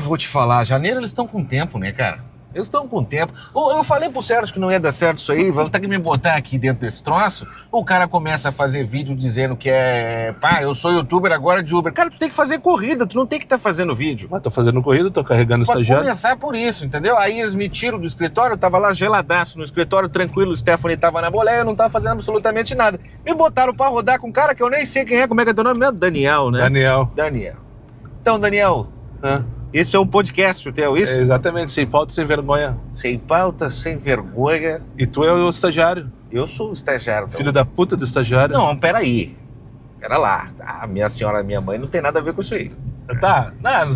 Vou te falar, janeiro eles estão com tempo, né, cara? Eles estão com tempo. Eu falei pro Sérgio que não ia dar certo isso aí, vamos ter que me botar aqui dentro desse troço. O cara começa a fazer vídeo dizendo que eu sou youtuber agora de Uber. Cara, tu tem que fazer corrida, tu não tem que estar fazendo vídeo. Mas tô fazendo corrida, tô carregando Pode estagiário. começar por isso, entendeu? Aí eles me tiram do escritório, eu tava lá geladaço no escritório, tranquilo, o Stephanie tava na boleia, eu não tava fazendo absolutamente nada. Me botaram pra rodar com um cara que eu nem sei quem é, como é que é teu nome mesmo? Daniel, né? Daniel. Então, Daniel... Esse é um podcast o teu, isso? É exatamente, sem pauta, sem vergonha. Sem pauta, sem vergonha. E tu é o estagiário. Eu sou o estagiário. Então. Filho da puta do estagiário. Não, peraí. Pera lá. A minha senhora, minha mãe, não tem nada a ver com isso aí. Tá, não,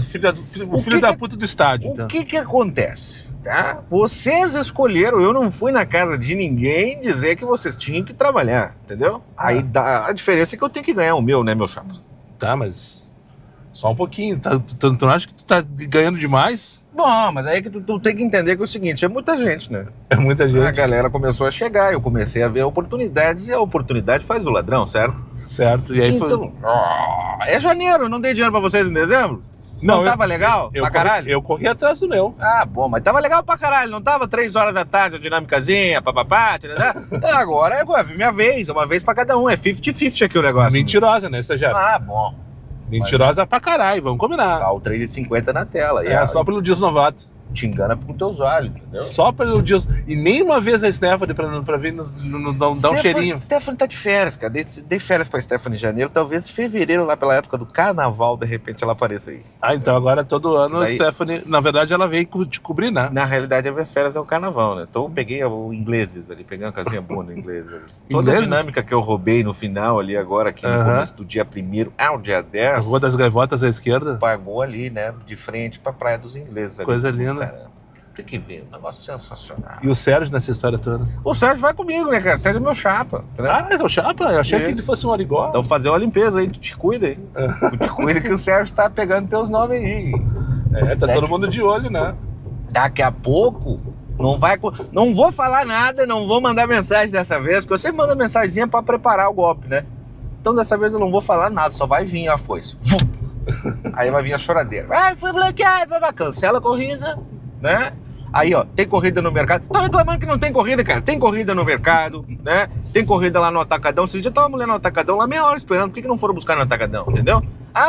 o filho da puta do estádio. O que acontece? Tá? Vocês escolheram, eu não fui na casa de ninguém dizer que vocês tinham que trabalhar, entendeu? Aí a diferença é que eu tenho que ganhar o meu, né, meu chapa? Tá, mas... Só um pouquinho, tu não acha que tu tá ganhando demais? Bom, mas aí que tu tem que entender que é o seguinte, é muita gente, né? É muita gente. A galera começou a chegar, eu comecei a ver oportunidades e a oportunidade faz o ladrão, certo? Certo, e aí então, é janeiro, não dei dinheiro pra vocês em dezembro? Não tava legal pra caralho? Eu corri atrás do meu. Bom, mas tava legal pra caralho, não tava 3 horas da tarde, a dinâmicazinha, papapá, agora é minha vez, é uma vez pra cada um, é 50-50 aqui o negócio. Mentirosa, né, estagiário? Bom. Mentirosa pra caralho, vamos combinar. Tá o 3,50 na tela. Só pelo Dias Novato. Te engana com teus olhos, entendeu? Só pelo Dias... E nem uma vez a Stephanie pra vir dar um cheirinho. Stephanie tá de férias, cara. Dei férias pra Stephanie em janeiro, talvez fevereiro, lá pela época do carnaval, de repente ela apareça aí. Então agora todo ano a Stephanie... Na verdade ela veio te cobrir, né? Na realidade, as minhas férias é o carnaval, né? Então eu peguei o ingleses ali, peguei uma casinha boa no inglês ali. Toda a dinâmica que eu roubei no final ali agora, aqui no começo do dia 1º ao dia 10... A Rua das Gaivotas à esquerda. Pagou ali, né? De frente pra Praia dos Ingleses. Ali. Coisa linda. Caramba. Tem que ver, um negócio sensacional. E o Sérgio nessa história toda? O Sérgio vai comigo, né, cara? O Sérgio é meu chapa. Entendeu? É teu chapa? Eu achei que ele fosse um arigó. Então fazer uma limpeza aí, tu te cuida aí. Tu te cuida que o Sérgio tá pegando teus nomes aí. Tá todo mundo de olho, né? Daqui a pouco, não vou falar nada, não vou mandar mensagem dessa vez, porque eu sempre mando mensagenzinha pra preparar o golpe, né? Então dessa vez eu não vou falar nada, só vai vir a foice. Aí vai vir a choradeira. Foi bloqueado, cancela a corrida, né? Aí, ó, tem corrida no mercado. Tô reclamando que não tem corrida, cara. Tem corrida no mercado, né? Tem corrida lá no Atacadão. Vocês já estavam mulher no Atacadão lá meia hora esperando. Por que não foram buscar no Atacadão, entendeu?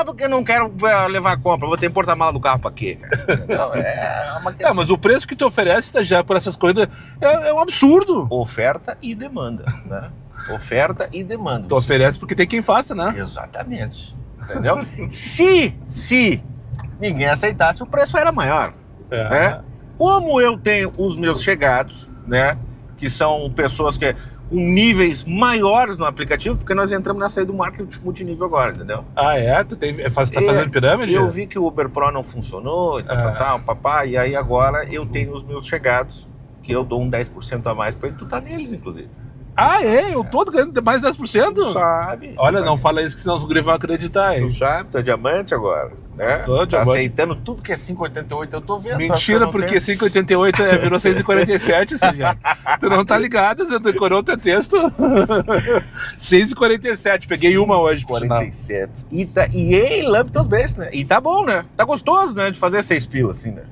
Porque não quero levar a compra. Vou ter porta-mala do carro pra quê, cara? Entendeu? Uma questão. Mas o preço que tu oferece já por essas corridas é um absurdo. Oferta e demanda, né? Oferta e demanda. Tu oferece porque tem quem faça, né? Exatamente. Entendeu? Se ninguém aceitasse, o preço era maior. Né? Como eu tenho os meus chegados, né, que são pessoas que com níveis maiores no aplicativo, porque nós entramos na saída do marketing multinível agora, entendeu? Tu tá fazendo pirâmide? Eu vi que o Uber Pro não funcionou, e tal, papai, e aí agora eu tenho os meus chegados, que eu dou um 10% a mais pra ele, tu tá neles, inclusive. Eu tô ganhando mais 10%? Tu sabe. Olha, não fala isso que senão os guris vão acreditar, hein? Tu sabe, tu é diamante agora, né? Tá aceitando tudo que é 5,88, eu tô vendo. Mentira, porque 5,88 virou 6,47, já. Tu não tá ligado, você decorou o teu texto. 6,47, peguei uma hoje. 47. E lambe teus beijos, né? E tá bom, né? Tá gostoso, né? De fazer 6 pilas, assim, né?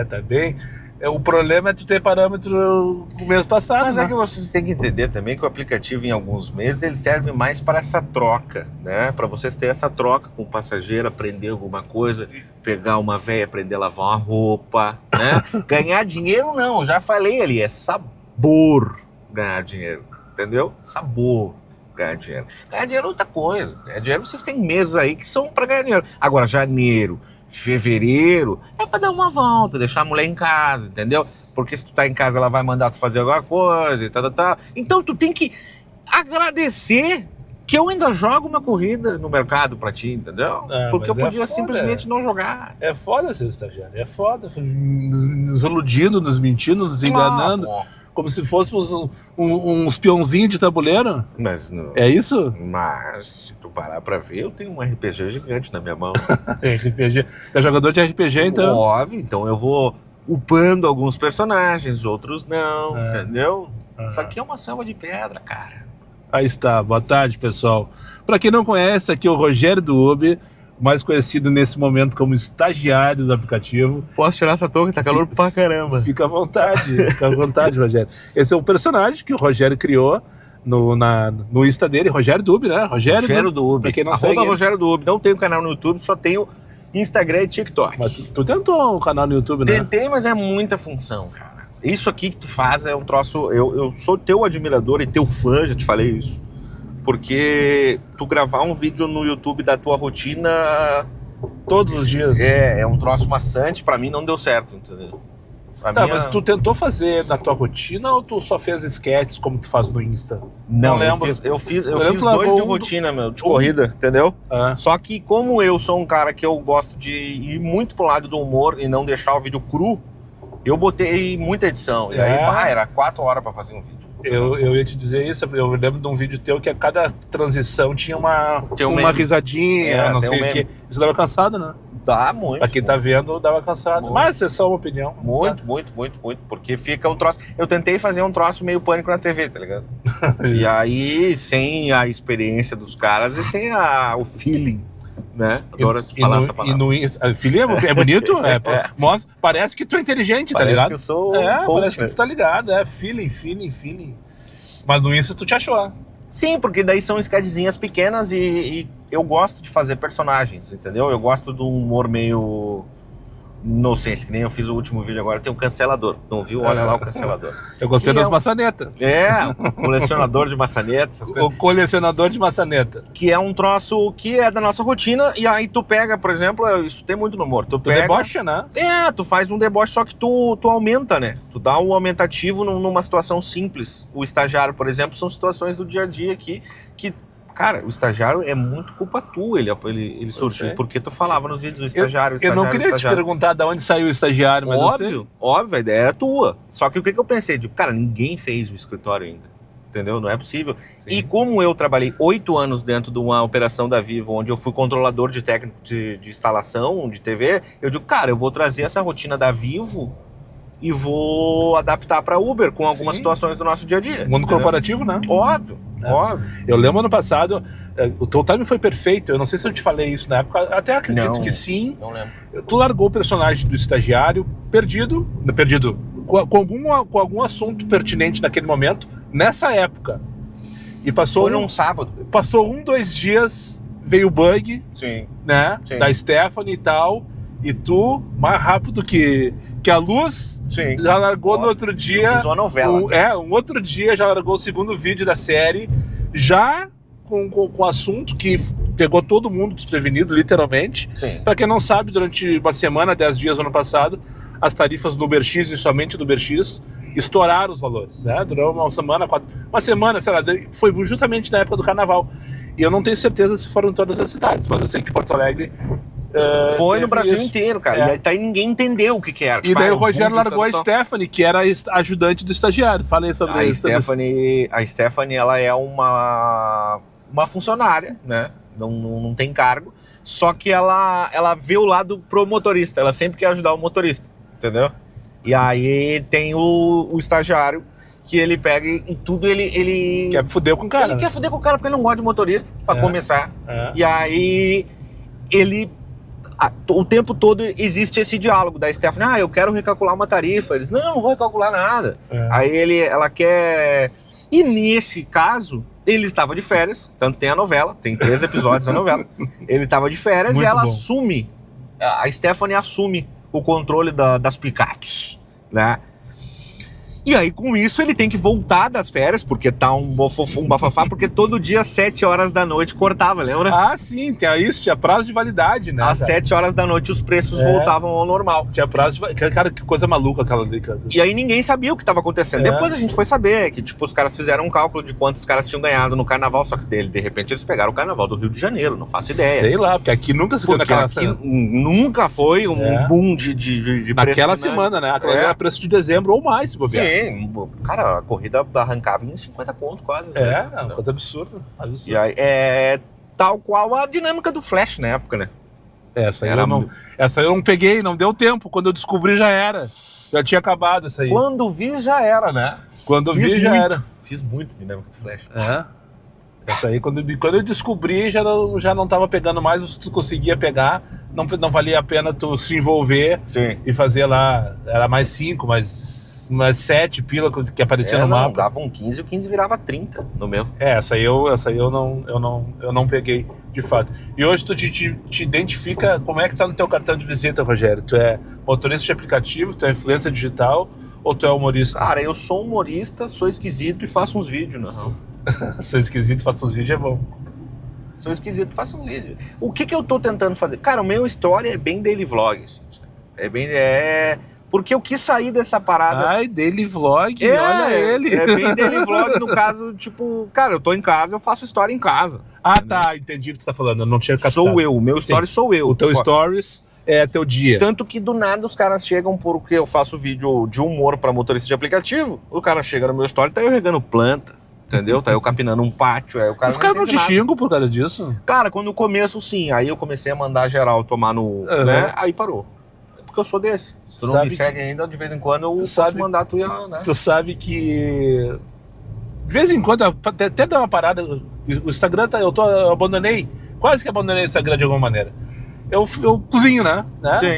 Tá bem. O problema é tu ter parâmetro do mês passado. Mas é que vocês têm que entender também que o aplicativo, em alguns meses, ele serve mais para essa troca, né? Para vocês terem essa troca com o passageiro, aprender alguma coisa, pegar uma véia, aprender a lavar uma roupa, né? Ganhar dinheiro não, já falei ali, é sabor ganhar dinheiro, entendeu? Sabor ganhar dinheiro. Ganhar dinheiro é outra coisa. Ganhar dinheiro, vocês têm meses aí que são para ganhar dinheiro. Agora, janeiro, fevereiro, é pra dar uma volta, deixar a mulher em casa, entendeu? Porque se tu tá em casa, ela vai mandar tu fazer alguma coisa e tal. Então tu tem que agradecer que eu ainda jogo uma corrida no mercado pra ti, entendeu? Porque eu podia simplesmente não jogar. É foda ser estagiário, é foda. Nos iludindo, nos mentindo, nos enganando. Como se fôssemos uns peãozinhos de tabuleiro. Mas não. É isso? Mas, se tu parar pra ver, eu tenho um RPG gigante na minha mão. RPG. Tu é jogador de RPG, então? Óbvio, então eu vou upando alguns personagens, outros não, entendeu? Isso aqui é uma selva de pedra, cara. Aí está, boa tarde, pessoal. Pra quem não conhece, aqui é o Rogério do Uber. mais conhecido nesse momento como estagiário do aplicativo. Posso tirar essa touca? Tá calor pra caramba. Fica à vontade, Rogério. Esse é o personagem que o Rogério criou no Insta dele, Rogério Dub, né? Rogério Dub. Pra quem não Arroba segue, Rogério Dub. Não tenho canal no YouTube, só tenho Instagram e TikTok. Mas tu tentou um canal no YouTube, né? Tentei, mas é muita função, cara. Isso aqui que tu faz é um troço... Eu sou teu admirador e teu fã, já te falei isso. Porque tu gravar um vídeo no YouTube da tua rotina... Todos os dias. É um troço maçante. Pra mim não deu certo, entendeu? Mas tu tentou fazer na tua rotina ou tu só fez sketches como tu faz no Insta? Não lembro. Eu fiz 2 de rotina, de corrida, entendeu? Só que como eu sou um cara que eu gosto de ir muito pro lado do humor e não deixar o vídeo cru, eu botei muita edição. E aí, era 4 horas pra fazer um vídeo. Eu ia te dizer isso, eu lembro de um vídeo teu que a cada transição tinha uma risadinha, não sei o quê. Isso dava cansado, né? Dá muito. Pra quem tá vendo, dava cansado. Muito. Mas é só uma opinião. Muito. Porque fica um troço... Eu tentei fazer um troço meio Pânico na TV, tá ligado? E aí, sem a experiência dos caras e sem o feeling, né? Adoro falar essa palavra. Feeling é bonito? Mostra, parece que tu é inteligente, tá ligado? Parece que eu sou parece que tu tá ligado. Feeling. Mas no Insta tu te achou. Sim, porque daí são sketchzinhas pequenas e eu gosto de fazer personagens, entendeu? Eu gosto do humor meio nonsense, que nem eu fiz o último vídeo agora, tem um cancelador. Não viu? Olha lá o cancelador. Eu gostei das maçanetas. Colecionador de maçanetas, essas coisas. O colecionador de maçaneta. Que é um troço que é da nossa rotina, e aí tu pega, por exemplo, isso tem muito no humor. Tu pega, debocha, né? Tu faz um deboche, só que tu aumenta, né? Tu dá um aumentativo numa situação simples. O estagiário, por exemplo, são situações do dia a dia que cara, o estagiário é muito culpa tua, ele surgiu, porque tu falava nos vídeos do estagiário, eu não queria te perguntar de onde saiu o estagiário, mas óbvio, a ideia era tua. Só que o que eu pensei? Cara, ninguém fez o escritório ainda, entendeu? Não é possível. Sim. E como eu trabalhei 8 anos dentro de uma operação da Vivo, onde eu fui controlador de técnico de instalação de TV, eu digo, cara, eu vou trazer essa rotina da Vivo e vou adaptar para Uber com algumas situações do nosso dia a dia. Mundo corporativo, né? Óbvio. Eu lembro ano passado, o teu timing foi perfeito, eu não sei se eu te falei isso na época, até acredito que sim. Não lembro. Tu largou o personagem do estagiário perdido com algum assunto pertinente naquele momento, nessa época. E passou... Foi num sábado. Passou 2 dias, veio o bug, né? Sim. Da Stephanie e tal, e tu, mais rápido que a luz... Sim. Já largou no outro dia. Eu fiz uma novela. Um outro dia já largou o segundo vídeo da série, já com assunto que pegou todo mundo desprevenido, literalmente. Sim. Pra quem não sabe, durante uma semana, 10 dias ano passado, as tarifas do UberX e somente do UberX estouraram os valores, né? Durou uma semana, sei lá, foi justamente na época do carnaval. E eu não tenho certeza se foram em todas as cidades, mas eu sei que Porto Alegre foi no Brasil inteiro, cara. E aí ninguém entendeu o que era. E daí o Rogério largou a Stephanie, que era a ajudante do estagiário. Falei sobre isso. A Stephanie, ela é uma funcionária, né? Não tem cargo. Só que ela vê o lado pro motorista. Ela sempre quer ajudar o motorista, entendeu? E aí tem o estagiário, que ele pega e tudo ele quer fuder com o cara. Ele quer fuder com o cara porque ele não gosta de motorista, pra começar. E aí ele... O tempo todo existe esse diálogo da Stephanie. Eu quero recalcular uma tarifa. Eles, não vou recalcular nada. Aí ela quer... E nesse caso, ele estava de férias. Tanto tem a novela, tem 3 episódios da novela. Ele estava de férias e ela assume. A Stephanie assume o controle das picapes, né? E aí, com isso, ele tem que voltar das férias, porque tá um bafafá, porque todo dia, às 7 horas da noite, cortava, lembra? Ah, sim, tinha prazo de validade, né? Às 7 horas da noite, os preços voltavam ao normal. Tinha prazo de validade. Cara, que coisa maluca aquela ali, cara. E aí, ninguém sabia o que estava acontecendo. Depois a gente foi saber que, tipo, os caras fizeram um cálculo de quantos os caras tinham ganhado no carnaval, só que de repente, eles pegaram o carnaval do Rio de Janeiro, não faço ideia. Sei lá, porque aqui nunca se viu naquela... Aqui nunca foi um boom de preço. Naquela semana, né? Aquela era preço de dezembro ou mais, se bobear. Sim, cara, a corrida arrancava em 50 conto quase. Uma coisa absurda. E aí, tal qual a dinâmica do Flash na época, né? Essa aí eu não peguei, não deu tempo. Quando eu descobri já era. Já tinha acabado isso aí. Quando vi já era, né? Quando vi já era. Fiz muito dinâmica do Flash. Essa aí, quando eu descobri, já não tava pegando mais, se tu conseguia pegar, não valia a pena tu se envolver. Sim. E fazer lá, era mais 5, mais 7 pila que aparecia no mapa. Dava um 15 e o 15 virava 30 no meu. Essa aí eu não peguei, de fato. E hoje tu te identifica, como é que tá no teu cartão de visita, Rogério? Tu é motorista de aplicativo, tu é influencer digital ou tu é humorista? Cara, eu sou humorista, sou esquisito e faço uns vídeos, não. Sou esquisito, faço uns vídeos, é bom. Sou esquisito, faço uns vídeos. O que eu tô tentando fazer? Cara, o meu story é bem daily vlog, assim. Porque eu quis sair dessa parada. Ai, daily vlog, olha ele. É bem daily vlog, no caso, tipo, cara, eu tô em casa, eu faço história em casa. Ah, tá, entendi o que tu tá falando, eu não tinha captado. Sou eu, o meu story sou eu. O teu stories é teu dia. Tanto que do nada os caras chegam porque eu faço vídeo de humor pra motorista de aplicativo, o cara chega no meu story, tá eu regando planta, entendeu? Tá eu capinando um pátio, aí o cara Os caras não te xingam por causa disso? Cara, quando no começo sim, aí eu comecei a mandar geral tomar no... né? Aí parou. Porque eu sou desse. Se tu não me segue ainda, de vez em quando eu posso mandar tu ir, né? Tu sabe que... De vez em quando, até dá uma parada. O Instagram, eu abandonei, quase que abandonei o Instagram de alguma maneira. Eu cozinho, né?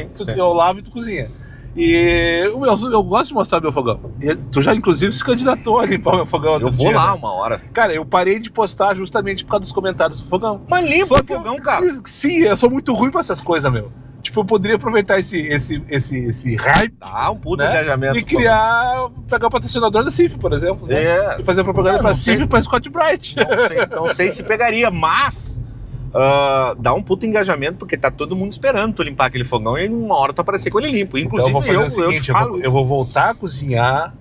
Sim. Eu lavo e tu cozinha. E eu gosto de mostrar meu fogão. E tu já, inclusive, se candidatou a limpar o meu fogão outro dia. Eu vou lá uma hora. Cara, eu parei de postar justamente por causa dos comentários do fogão. Mas limpa o fogão, cara. Sim, eu sou muito ruim pra essas coisas, meu. Tipo, eu poderia aproveitar esse hype. Um puta engajamento. E pegar o patrocinador da CIF, por exemplo. Né? E fazer propaganda pra CIF e pra Scott Bright. Não sei se pegaria, mas dá um puta engajamento, porque tá todo mundo esperando tu limpar aquele fogão e uma hora tu aparecer com ele limpo. Inclusive então eu vou fazer o seguinte, eu vou voltar a cozinhar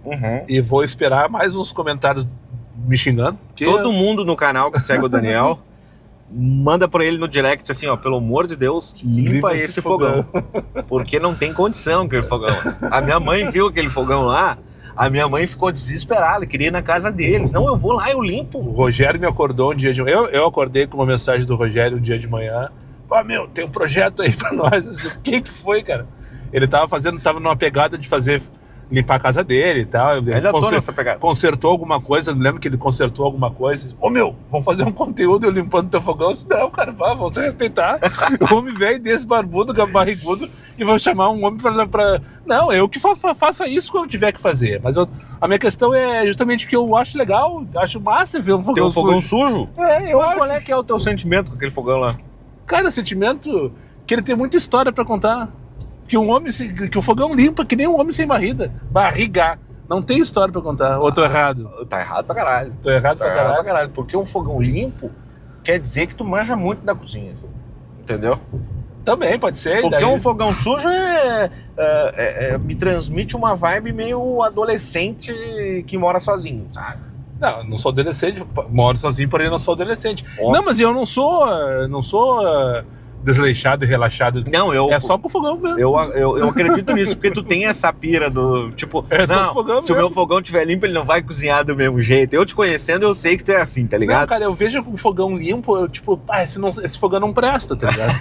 e vou esperar mais uns comentários me xingando. Todo mundo no canal que segue o Daniel... Manda pra ele no direct assim, ó, pelo amor de Deus, limpa esse fogão. Porque não tem condição aquele fogão. A minha mãe viu aquele fogão lá, a minha mãe ficou desesperada, queria ir na casa deles. Não, eu vou lá, eu limpo. O Rogério me acordou um dia de manhã, eu acordei com uma mensagem do Rogério um dia de manhã. Meu, tem um projeto aí pra nós. O que foi, cara? Ele tava numa pegada de limpar a casa dele e tal. Ainda tô nessa pegada. Consertou alguma coisa, eu lembro que ele consertou alguma coisa. Meu, vamos fazer um conteúdo eu limpando teu fogão? Eu disse, não, cara, vamos se respeitar. O homem velho desse, barbudo, barrigudo, e vou chamar um homem pra... Não, eu que faça isso quando tiver que fazer. Mas a minha questão é justamente que eu acho legal, acho massa ver um fogão sujo. Tem um fogão sujo? Eu acho. Qual é que é o teu sentimento com aquele fogão lá? Cara, sentimento que ele tem muita história pra contar. Que o fogão limpa, que nem um homem sem barriga. Não tem história pra contar. Ou tô errado? Tá errado pra caralho. Tô errado pra caralho. Porque um fogão limpo quer dizer que tu manja muito da cozinha. Entendeu? Também, pode ser. Porque um fogão sujo me transmite uma vibe meio adolescente que mora sozinho, sabe? Não sou adolescente. Moro sozinho, porém não sou adolescente. Óbvio. Não, mas eu não sou desleixado e relaxado. Não, é só com o fogão mesmo. Eu acredito nisso, porque tu tem essa pira do tipo, se o meu fogão estiver limpo, ele não vai cozinhar do mesmo jeito. Eu te conhecendo, eu sei que tu é assim, tá ligado? Não, cara, eu vejo o fogão limpo, eu tipo, esse fogão não presta, tá ligado?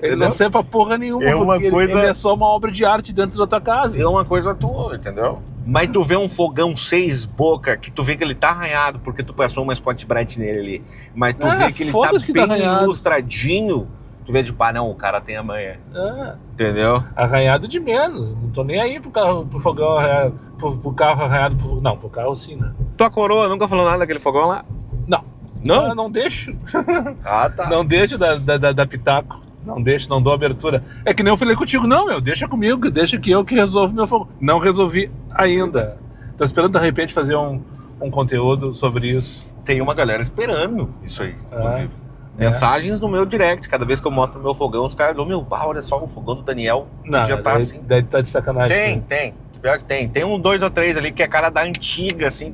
Ele não serve pra porra nenhuma, ele é só uma obra de arte dentro da tua casa. É uma coisa tua, entendeu? Mas tu vê um fogão 6 boca, que tu vê que ele tá arranhado, porque tu passou uma Scott Bright nele ali, mas tu vê que ele tá bem ilustradinho. Tu vê de pá, não, o cara tem a manha. Entendeu? Arranhado de menos. Não tô nem aí pro fogão arranhado. Pro carro arranhado. Não, pro carro sim, né? Tua coroa nunca falou nada daquele fogão lá? Não. Não? Não deixo. Tá. Não deixo da pitaco. Não deixo, não dou abertura. É que nem eu falei contigo. Não, deixa comigo, deixa que eu que resolvo meu fogão. Não resolvi ainda. Tô esperando, de repente, fazer um conteúdo sobre isso. Tem uma galera esperando isso aí, inclusive. Mensagens no meu direct, cada vez que eu mostro o meu fogão, os caras dão olha só o fogão do Daniel. Não, podia tá assim. Daí tá de sacanagem. Tem. Pior que tem. Tem 2 ou 3 ali que é cara da antiga, assim,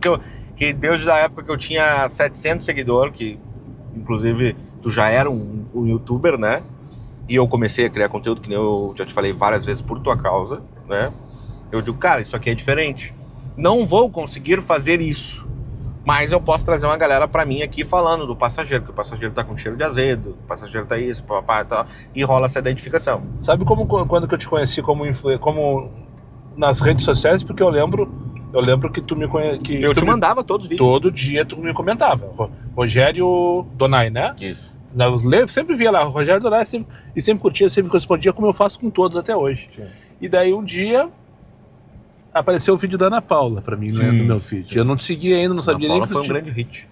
que desde a época que eu tinha 700 seguidores, que inclusive tu já era um youtuber, né? E eu comecei a criar conteúdo, que nem eu já te falei várias vezes, por tua causa, né? Eu digo, cara, isso aqui é diferente. Não vou conseguir fazer isso. Mas eu posso trazer uma galera pra mim aqui falando do passageiro, que o passageiro tá com cheiro de azedo, o passageiro tá isso, papá, tá, e rola essa identificação. Sabe quando que eu te conheci como nas redes sociais? Porque eu lembro Eu lembro que tu me conhece. Eu te mandava todos os vídeos. Todo dia tu me comentava. Rogério Donai, né? Isso. Eu sempre via lá, Rogério Donai, e sempre curtia, sempre respondia, como eu faço com todos até hoje. Sim. E daí um dia apareceu o vídeo da Ana Paula pra mim, né, no meu feed. Sim. Eu não te seguia ainda, não sabia nem que foi um grande hit.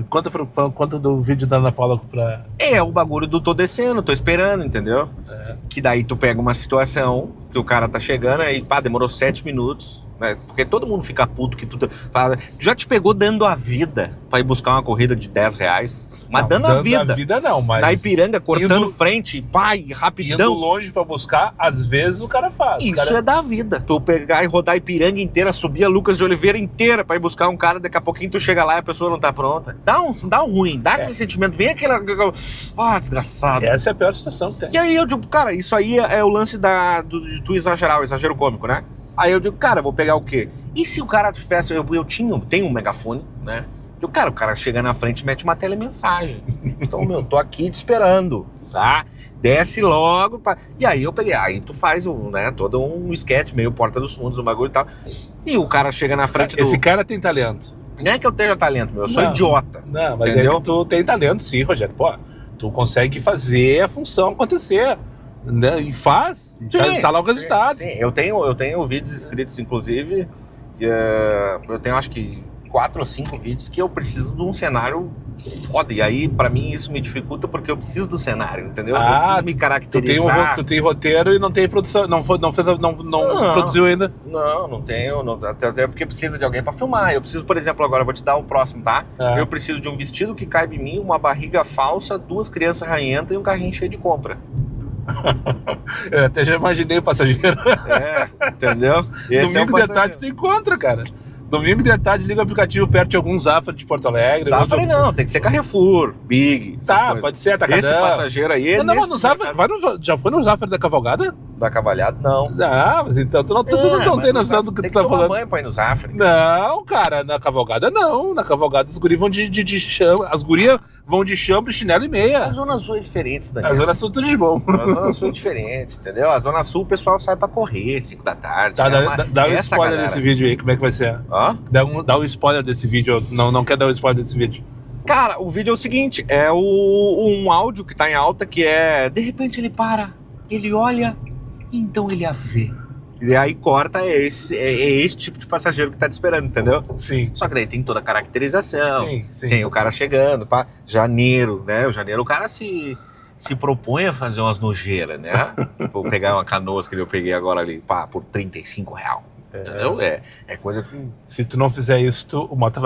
Conta do vídeo da Ana Paula pra... É o bagulho do tô descendo, tô esperando, entendeu? Que daí tu pega uma situação que o cara tá chegando, aí pá, demorou 7 minutos, né? Porque todo mundo fica puto que tu já te pegou dando a vida pra ir buscar uma corrida de R$10, mas Não, dando a vida não, mas... na Ipiranga, cortando indo, frente, pai, rapidão. Indo longe pra buscar, às vezes o cara faz. Isso é da vida. Tu pegar e rodar a Ipiranga inteira, subir a Lucas de Oliveira inteira pra ir buscar um cara, daqui a pouquinho tu chega lá e a pessoa não tá pronta. Dá um ruim, dá aquele sentimento, vem aquele... desgraçado. Essa é a pior situação que tem. E aí eu digo, cara, isso aí é o lance de tu exagerar, o exagero cômico, né? Aí eu digo, cara, vou pegar o quê? E se o cara tivesse... tenho um megafone, né? Eu digo, cara, o cara chega na frente e mete uma telemensagem. Então, tô aqui te esperando, tá? Desce logo. E aí eu peguei. Aí tu faz todo um sketch, meio Porta dos Fundos, um bagulho e tal. E o cara chega na frente Esse cara tem talento. Não é que eu tenha talento, meu. Eu sou idiota. Não, mas entendeu? É que tu tem talento, sim, Rogério. Pô, tu consegue fazer a função acontecer. Né? E faz. Sim, tá lá o resultado. Sim, eu tenho vídeos escritos, inclusive. Eu tenho, acho que 4 ou 5 vídeos que eu preciso de um cenário foda. E aí, pra mim, isso me dificulta porque eu preciso do cenário, entendeu? Eu preciso me caracterizar. Tu tem roteiro e não tem produção. Não produziu ainda? Não tenho. Até porque precisa de alguém pra filmar. Eu preciso, por exemplo, agora eu vou te dar o próximo, tá? Eu preciso de um vestido que caiba em mim, uma barriga falsa, 2 crianças ranhentas e um carrinho cheio de compra. Eu até já imaginei o passageiro. Entendeu? Domingo de tarde tu encontra, cara. Domingo de tarde liga o aplicativo perto de algum Zafari de Porto Alegre. Zafari não, tem que ser Carrefour, Big. Tá, pode ser Atacadão. Esse passageiro aí... Não, no Zafari, já foi no Zafari da Cavalgada? Da Cavalhada, não. Ah, mas então tu não tem noção do que tu tá falando. Tem que tomar banho pra ir no Zafari. Não, cara, na Cavalgada não. Na Cavalgada os guris vão de chão. As gurias vão de chambre, chinelo e meia. A Zona Sul é diferente, Daniel. A Zona Sul tudo de bom. A Zona Sul é diferente, entendeu? A Zona Sul o pessoal sai pra correr 5 da tarde. Tá, dá um spoiler desse vídeo aí, como é que vai ser? Dá um spoiler desse vídeo. Não quer dar um spoiler desse vídeo? Cara, o vídeo é o seguinte, é um áudio que tá em alta que é... De repente ele para, ele olha, então ele a vê. E aí corta, é esse tipo de passageiro que tá te esperando, entendeu? Sim. Só que daí tem toda a caracterização, sim. Tem o cara chegando, pá, janeiro, né? O janeiro o cara se propõe a fazer umas nojeiras, né? Tipo, pegar uma canoas que eu peguei agora ali, pá, por R$35. Entendeu? É coisa que... Se tu não fizer isso, o Mota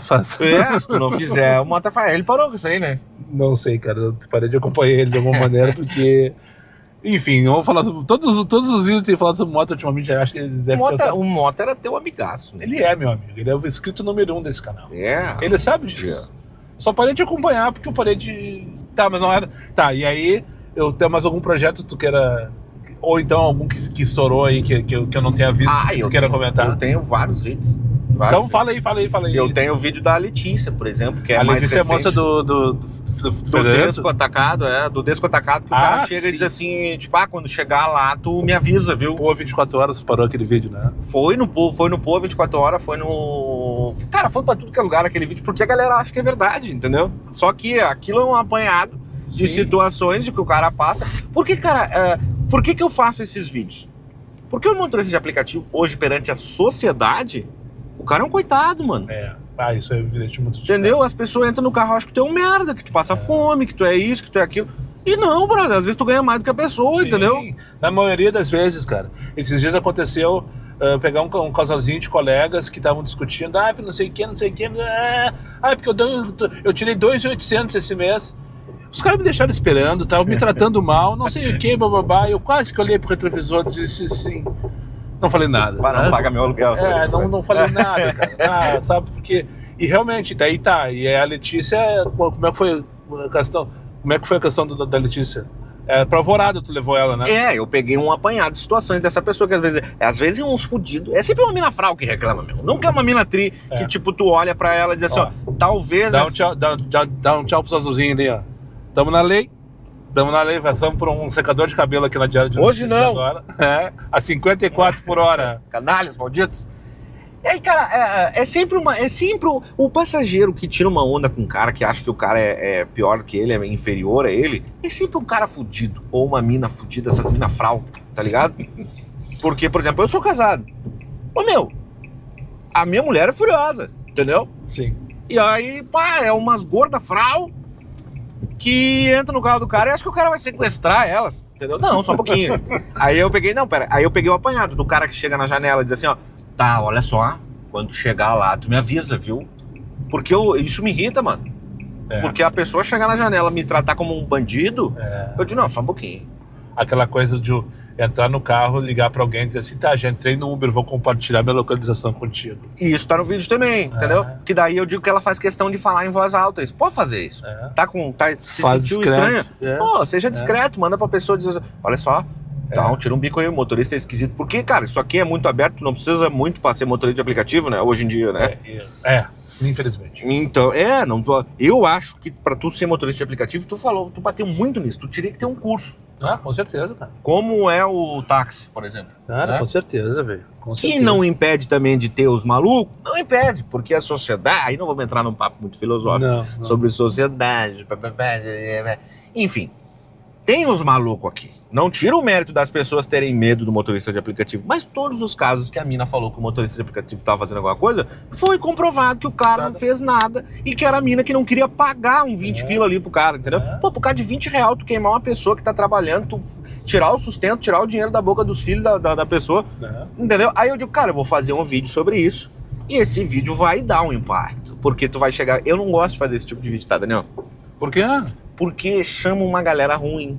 faz. Se tu não fizer, o Mota faz. Ele parou com isso aí, né? Não sei, cara. Eu parei de acompanhar ele de alguma maneira, porque... Enfim, eu vou falar sobre... Todos os vídeos que tem falado sobre o Mota ultimamente, eu acho que ele deve pensar... O Mota era teu amigaço. Né? Ele é meu amigo. Ele é o inscrito número 1 desse canal. Ele sabe disso. Só parei de acompanhar, porque eu parei de... Tá, mas não era... Tá, e aí, eu tenho mais algum projeto que tu queira... Ou então algum que estourou aí, que eu não tenha visto, que tu queira comentar? Eu tenho vários hits. Então fala aí. Eu tenho o vídeo da Letícia, por exemplo, que é mais recente. A Letícia é a moça do Desco Atacado, do Desco Atacado, que o cara chega e diz assim, tipo, quando chegar lá, tu me avisa, viu? Pô, 24 horas parou aquele vídeo, né? Foi no Pô 24 horas, foi no... Cara, foi pra tudo que é lugar aquele vídeo, porque a galera acha que é verdade, entendeu? Só que aquilo é um apanhado de situações de que o cara passa. Porque, cara, por que eu faço esses vídeos? Porque o motorista de aplicativo, hoje, perante a sociedade, o cara é um coitado, mano. Isso é evidente muito. Entendeu? As pessoas entram no carro, acham que tu é um merda, que tu passa fome, que tu é isso, que tu é aquilo. E não, brother, às vezes tu ganha mais do que a pessoa, entendeu? Na maioria das vezes, cara. Esses dias aconteceu pegar um casalzinho de colegas que estavam discutindo, porque não sei o que, porque eu tirei 2.800 esse mês. Os caras me deixaram esperando, estavam me tratando mal, não sei o que, bababá. Eu quase que olhei pro retrovisor e disse assim... Não falei nada. Não paga meu aluguel. Não falei nada, cara. Sabe, porque... E realmente, daí tá. E a Letícia, como é que foi a questão? Como é que foi a questão da Letícia? Pra Alvorada tu levou ela, né? Eu peguei um apanhado de situações dessa pessoa que às vezes é uns fudidos. É sempre uma mina fral que reclama, meu. Nunca é uma mina tri que, tipo, tu olha pra ela e diz assim, talvez... Dá um tchau pros azulzinhos ali, ó. Tamo na lei, passamos por um secador de cabelo aqui na Diário de Hoje não. Agora. A 54 por hora. Canalhas, malditos. E aí, cara, é sempre o passageiro que tira uma onda com um cara que acha que o cara é pior que ele, é inferior a ele, é sempre um cara fudido, ou uma mina fudida, essas mina frau, tá ligado? Porque, por exemplo, eu sou casado. Ô, meu, a minha mulher é furiosa, entendeu? Sim. E aí, pá, é umas gorda frau que entra no carro do cara e acha que o cara vai sequestrar elas, entendeu? Não, só um pouquinho. Aí eu peguei o apanhado do cara que chega na janela e diz assim, ó, tá, olha só, quando chegar lá, tu me avisa, viu? Porque isso me irrita, mano. Porque a pessoa chegar na janela me tratar como um bandido, eu digo, não, só um pouquinho. Aquela coisa de entrar no carro, ligar pra alguém e dizer assim, tá, já entrei no Uber, vou compartilhar minha localização contigo. E isso tá no vídeo também, entendeu? Que daí eu digo que ela faz questão de falar em voz alta. Isso pode fazer isso. Se sentiu estranha? Pô, seja discreto, manda pra pessoa dizer, olha só, tira um bico aí, o motorista é esquisito. Porque, cara, isso aqui é muito aberto, não precisa muito pra ser motorista de aplicativo, né? Hoje em dia, né? Infelizmente. Então, eu acho que pra tu ser motorista de aplicativo, tu bateu muito nisso, tu teria que ter um curso. Com certeza, cara. Como é o táxi, por exemplo. Cara, com certeza, velho. Que não impede também de ter os malucos, não impede, porque a sociedade, aí não vamos entrar num papo muito filosófico sobre sociedade, enfim. Tem os malucos aqui. Não tira o mérito das pessoas terem medo do motorista de aplicativo. Mas todos os casos que a mina falou que o motorista de aplicativo estava fazendo alguma coisa, foi comprovado que o cara não fez nada e que era a mina que não queria pagar um 20 pila ali pro cara, entendeu? Pô, por causa de 20 real, tu queimar uma pessoa que tá trabalhando, tu tirar o sustento, tirar o dinheiro da boca dos filhos da pessoa, entendeu? Aí eu digo, cara, eu vou fazer um vídeo sobre isso e esse vídeo vai dar um impacto. Porque tu vai chegar... Eu não gosto de fazer esse tipo de vídeo, tá, Daniel? Por quê? Porque chama uma galera ruim.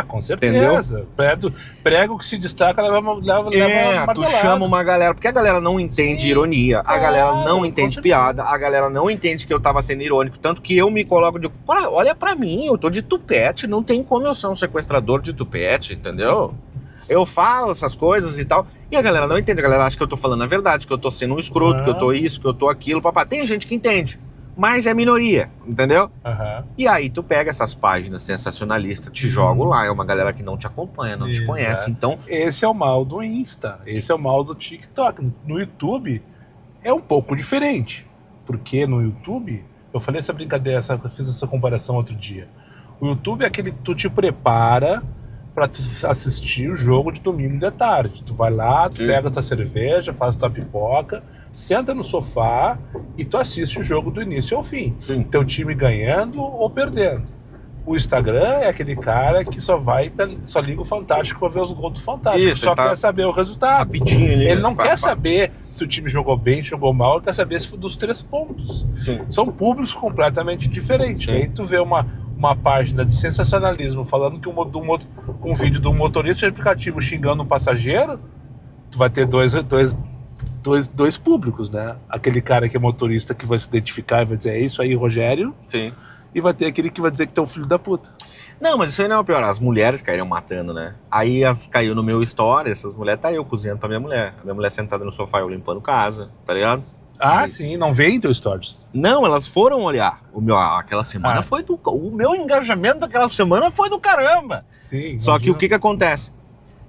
Com certeza. Prego que se destaca leva tu chama uma galera, porque a galera não entende ironia, a galera não entende piada, a galera não entende que eu tava sendo irônico, tanto que eu me coloco de, olha pra mim, eu tô de tupete, não tem como eu ser um sequestrador de tupete, entendeu? Eu falo essas coisas e tal, e a galera não entende, a galera acha que eu tô falando a verdade, que eu tô sendo um escroto, que eu tô isso, que eu tô aquilo, papá. Tem gente que entende. Mas é minoria, entendeu? E aí tu pega essas páginas sensacionalistas, te joga lá, é uma galera que não te acompanha, não te conhece, então... Esse é o mal do Insta, esse é o mal do TikTok. No YouTube é um pouco diferente, porque no YouTube, eu falei essa brincadeira, eu fiz essa comparação outro dia. O YouTube é aquele que tu te prepara pra tu assistir o jogo de domingo de tarde. Tu vai lá, tu pega tua cerveja, faz tua pipoca, senta no sofá e tu assiste o jogo do início ao fim. Teu time ganhando ou perdendo. O Instagram é aquele cara que só liga o Fantástico pra ver os gols do Fantástico. Só quer saber o resultado. Rapidinho ali. Ele não quer saber se o time jogou bem, jogou mal, ele quer saber se foi dos 3 pontos. São públicos completamente diferentes. Aí tu vê uma página de sensacionalismo falando que um vídeo de um motorista de aplicativo xingando um passageiro, tu vai ter dois públicos, né? Aquele cara que é motorista que vai se identificar e vai dizer, é isso aí, Rogério. E vai ter aquele que vai dizer que tu é um filho da puta. Não, mas isso aí não é o pior. As mulheres caíram matando, né? Aí caiu no meu story, essas mulheres, tá eu cozinhando pra minha mulher. A minha mulher sentada no sofá, eu limpando casa, tá ligado? Sim, não vem em teus stories. Não, elas foram olhar. Aquela semana foi o meu engajamento daquela semana foi do caramba. Só que o que acontece?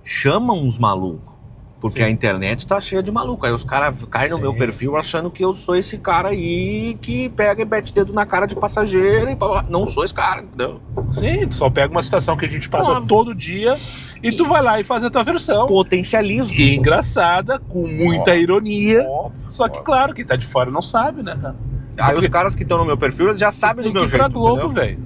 Chamam uns malucos. Porque a internet tá cheia de maluco. Aí os caras caem no meu perfil achando que eu sou esse cara aí que pega e bate dedo na cara de passageiro e não sou esse cara, entendeu? Tu só pega uma situação que a gente passa todo dia e tu vai lá e faz a tua versão. Potencializo. E engraçada, com muita ironia. Só que, claro, quem tá de fora não sabe, né, cara? Aí os caras que estão no meu perfil, eles já sabem do meu jeito, pra Globo, velho.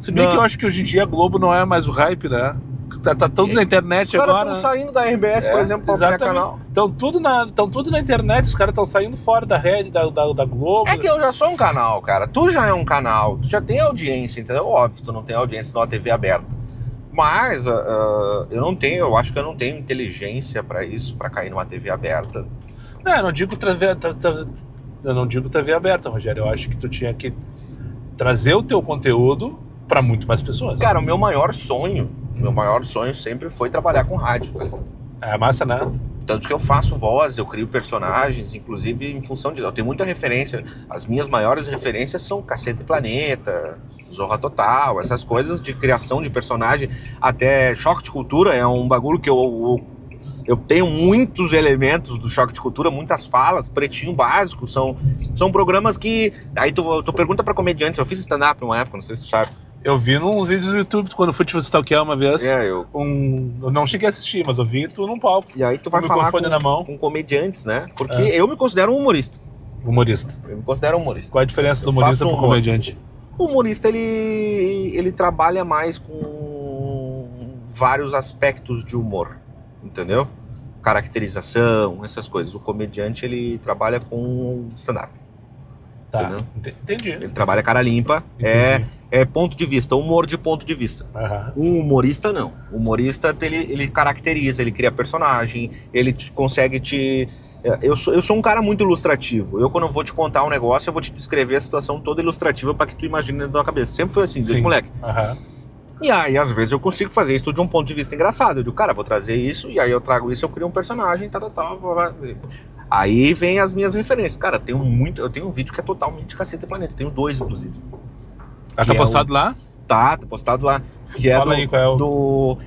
Se bem que eu acho que hoje em dia a Globo não é mais o hype, né? Tá tudo na internet agora. Os caras estão saindo da RBS, por exemplo, pra criar canal. Estão tudo na internet, os caras estão saindo fora da rede, da Globo. É que eu já sou um canal, cara. Tu já é um canal, tu já tem audiência, entendeu? Óbvio, tu não tem audiência numa TV aberta. Mas eu acho que eu não tenho inteligência pra isso, pra cair numa TV aberta. Não, eu não digo TV aberta, Rogério. Eu acho que tu tinha que trazer o teu conteúdo pra muito mais pessoas. Cara, o meu maior sonho sempre foi trabalhar com rádio. É massa, né? Tanto que eu faço voz, eu crio personagens, inclusive em função disso. Eu tenho muita referência. As minhas maiores referências são Cacete e Planeta, Zorra Total, essas coisas de criação de personagem. Até Choque de Cultura é um bagulho que eu Eu tenho muitos elementos do Choque de Cultura, muitas falas, Pretinho Básico, são programas que... Aí tu pergunta pra comediantes, eu fiz stand-up uma época, não sei se tu sabe. Eu vi nos vídeos do YouTube, quando fui te stalkear uma vez. Eu não cheguei a assistir, mas eu vi tu num palco. E aí tu vai falar com comediantes, né? Porque eu me considero um humorista. Humorista. Eu me considero um humorista. Qual a diferença do humorista pro comediante? O humorista, ele trabalha mais com vários aspectos de humor, entendeu? Caracterização, essas coisas. O comediante, ele trabalha com stand-up. Tá, entendi. Ele trabalha cara limpa, é ponto de vista, humor de ponto de vista. Um humorista não. O humorista, ele caracteriza, ele cria personagem, ele consegue te... Eu sou um cara muito ilustrativo. Eu, quando eu vou te contar um negócio, eu vou te descrever a situação toda ilustrativa para que tu imagine na tua cabeça. Sempre foi assim, desde moleque. E aí, às vezes, eu consigo fazer isso de um ponto de vista engraçado. Eu digo, cara, vou trazer isso, e aí eu trago isso, eu crio um personagem, tal. Aí vem as minhas referências. Cara, eu tenho um vídeo que é totalmente Caceta e Planeta. Tenho 2, inclusive. Tá postado lá? Tá postado lá. Que Fala aí qual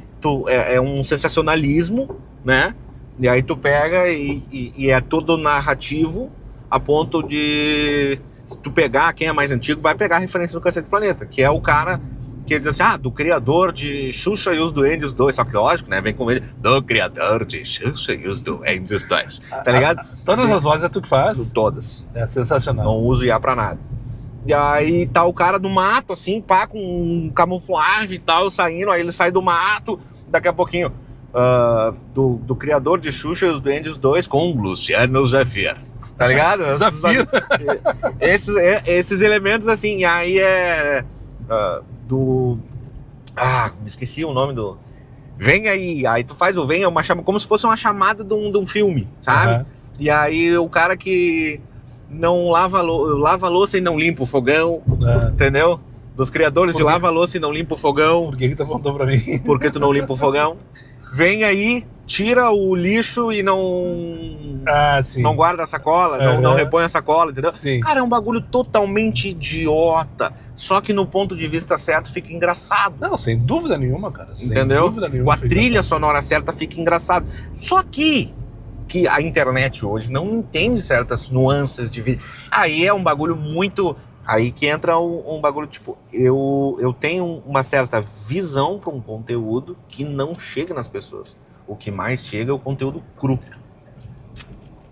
é é um sensacionalismo, né? E aí tu pega e é todo narrativo a ponto de tu pegar, quem é mais antigo, vai pegar a referência do Cacete do Planeta, que é o cara que diz assim, do criador de Xuxa e os Duendes 2, só que lógico, né, vem com ele, do criador de Xuxa e os Duendes 2, tá ligado? Todas as vozes é tu que faz? Todas. É sensacional. Não uso IA pra nada. E aí tá o cara do mato, assim, pá, com camuflagem e tal, saindo, aí ele sai do mato, daqui a pouquinho... do criador de Xuxa e os Duendes 2 com Luciano Zafir, tá ligado? Zafir. Esses elementos assim, e aí me esqueci o nome do... Vem aí tu faz o Vem, como se fosse uma chamada de um filme, sabe? E aí o cara que não lava a louça e não limpa o fogão, entendeu? Dos criadores de Lava a Louça e não limpa o fogão. Por que tu apontou pra mim? Por que tu não limpa o fogão? Vem aí, tira o lixo e não guarda a sacola, não repõe a sacola, entendeu? Sim. Cara, é um bagulho totalmente idiota. Só que no ponto de vista certo fica engraçado. Não, sem dúvida nenhuma, cara. Entendeu? Sem dúvida nenhuma. Com a trilha sonora certa fica engraçado. Só que a internet hoje não entende certas nuances de vida. Aí é um bagulho muito... Aí que entra um bagulho, tipo, eu tenho uma certa visão para um conteúdo que não chega nas pessoas. O que mais chega é o conteúdo cru.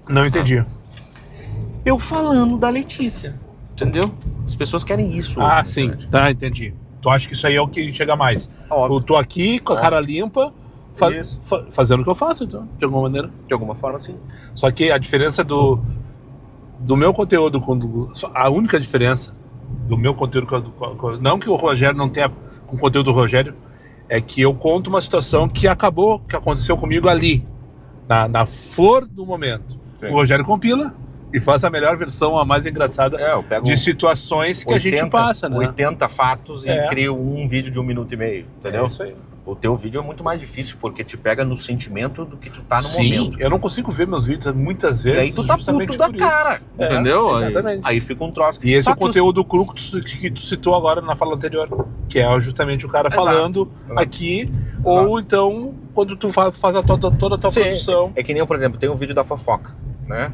Não entendi. Eu falando da Letícia, entendeu? As pessoas querem isso. Hoje, sim, tá, entendi. Tu acha que isso aí é o que chega mais? Óbvio. Eu tô aqui com a cara limpa, fazendo o que eu faço, então, de alguma maneira. De alguma forma, sim. Só que a diferença do meu conteúdo, a única diferença do meu conteúdo, não que o Rogério não tenha com o conteúdo do Rogério, é que eu conto uma situação que aconteceu comigo ali, na flor do momento. Sim. O Rogério compila e faz a melhor versão, a mais engraçada de situações que 80, a gente passa, né? 80 fatos e crio um vídeo de 1 minuto e meio, entendeu? É isso aí. O teu vídeo é muito mais difícil, porque te pega no sentimento do que tu tá no Sim, momento. Eu não consigo ver meus vídeos muitas vezes. E aí tu tá puto da cara, entendeu? Exatamente. Aí fica um troço. E esse é o conteúdo cru que tu citou agora na fala anterior, que é justamente o cara falando aqui, ou então quando tu faz toda a tua produção. É que nem eu, por exemplo, tem um vídeo da fofoca, né?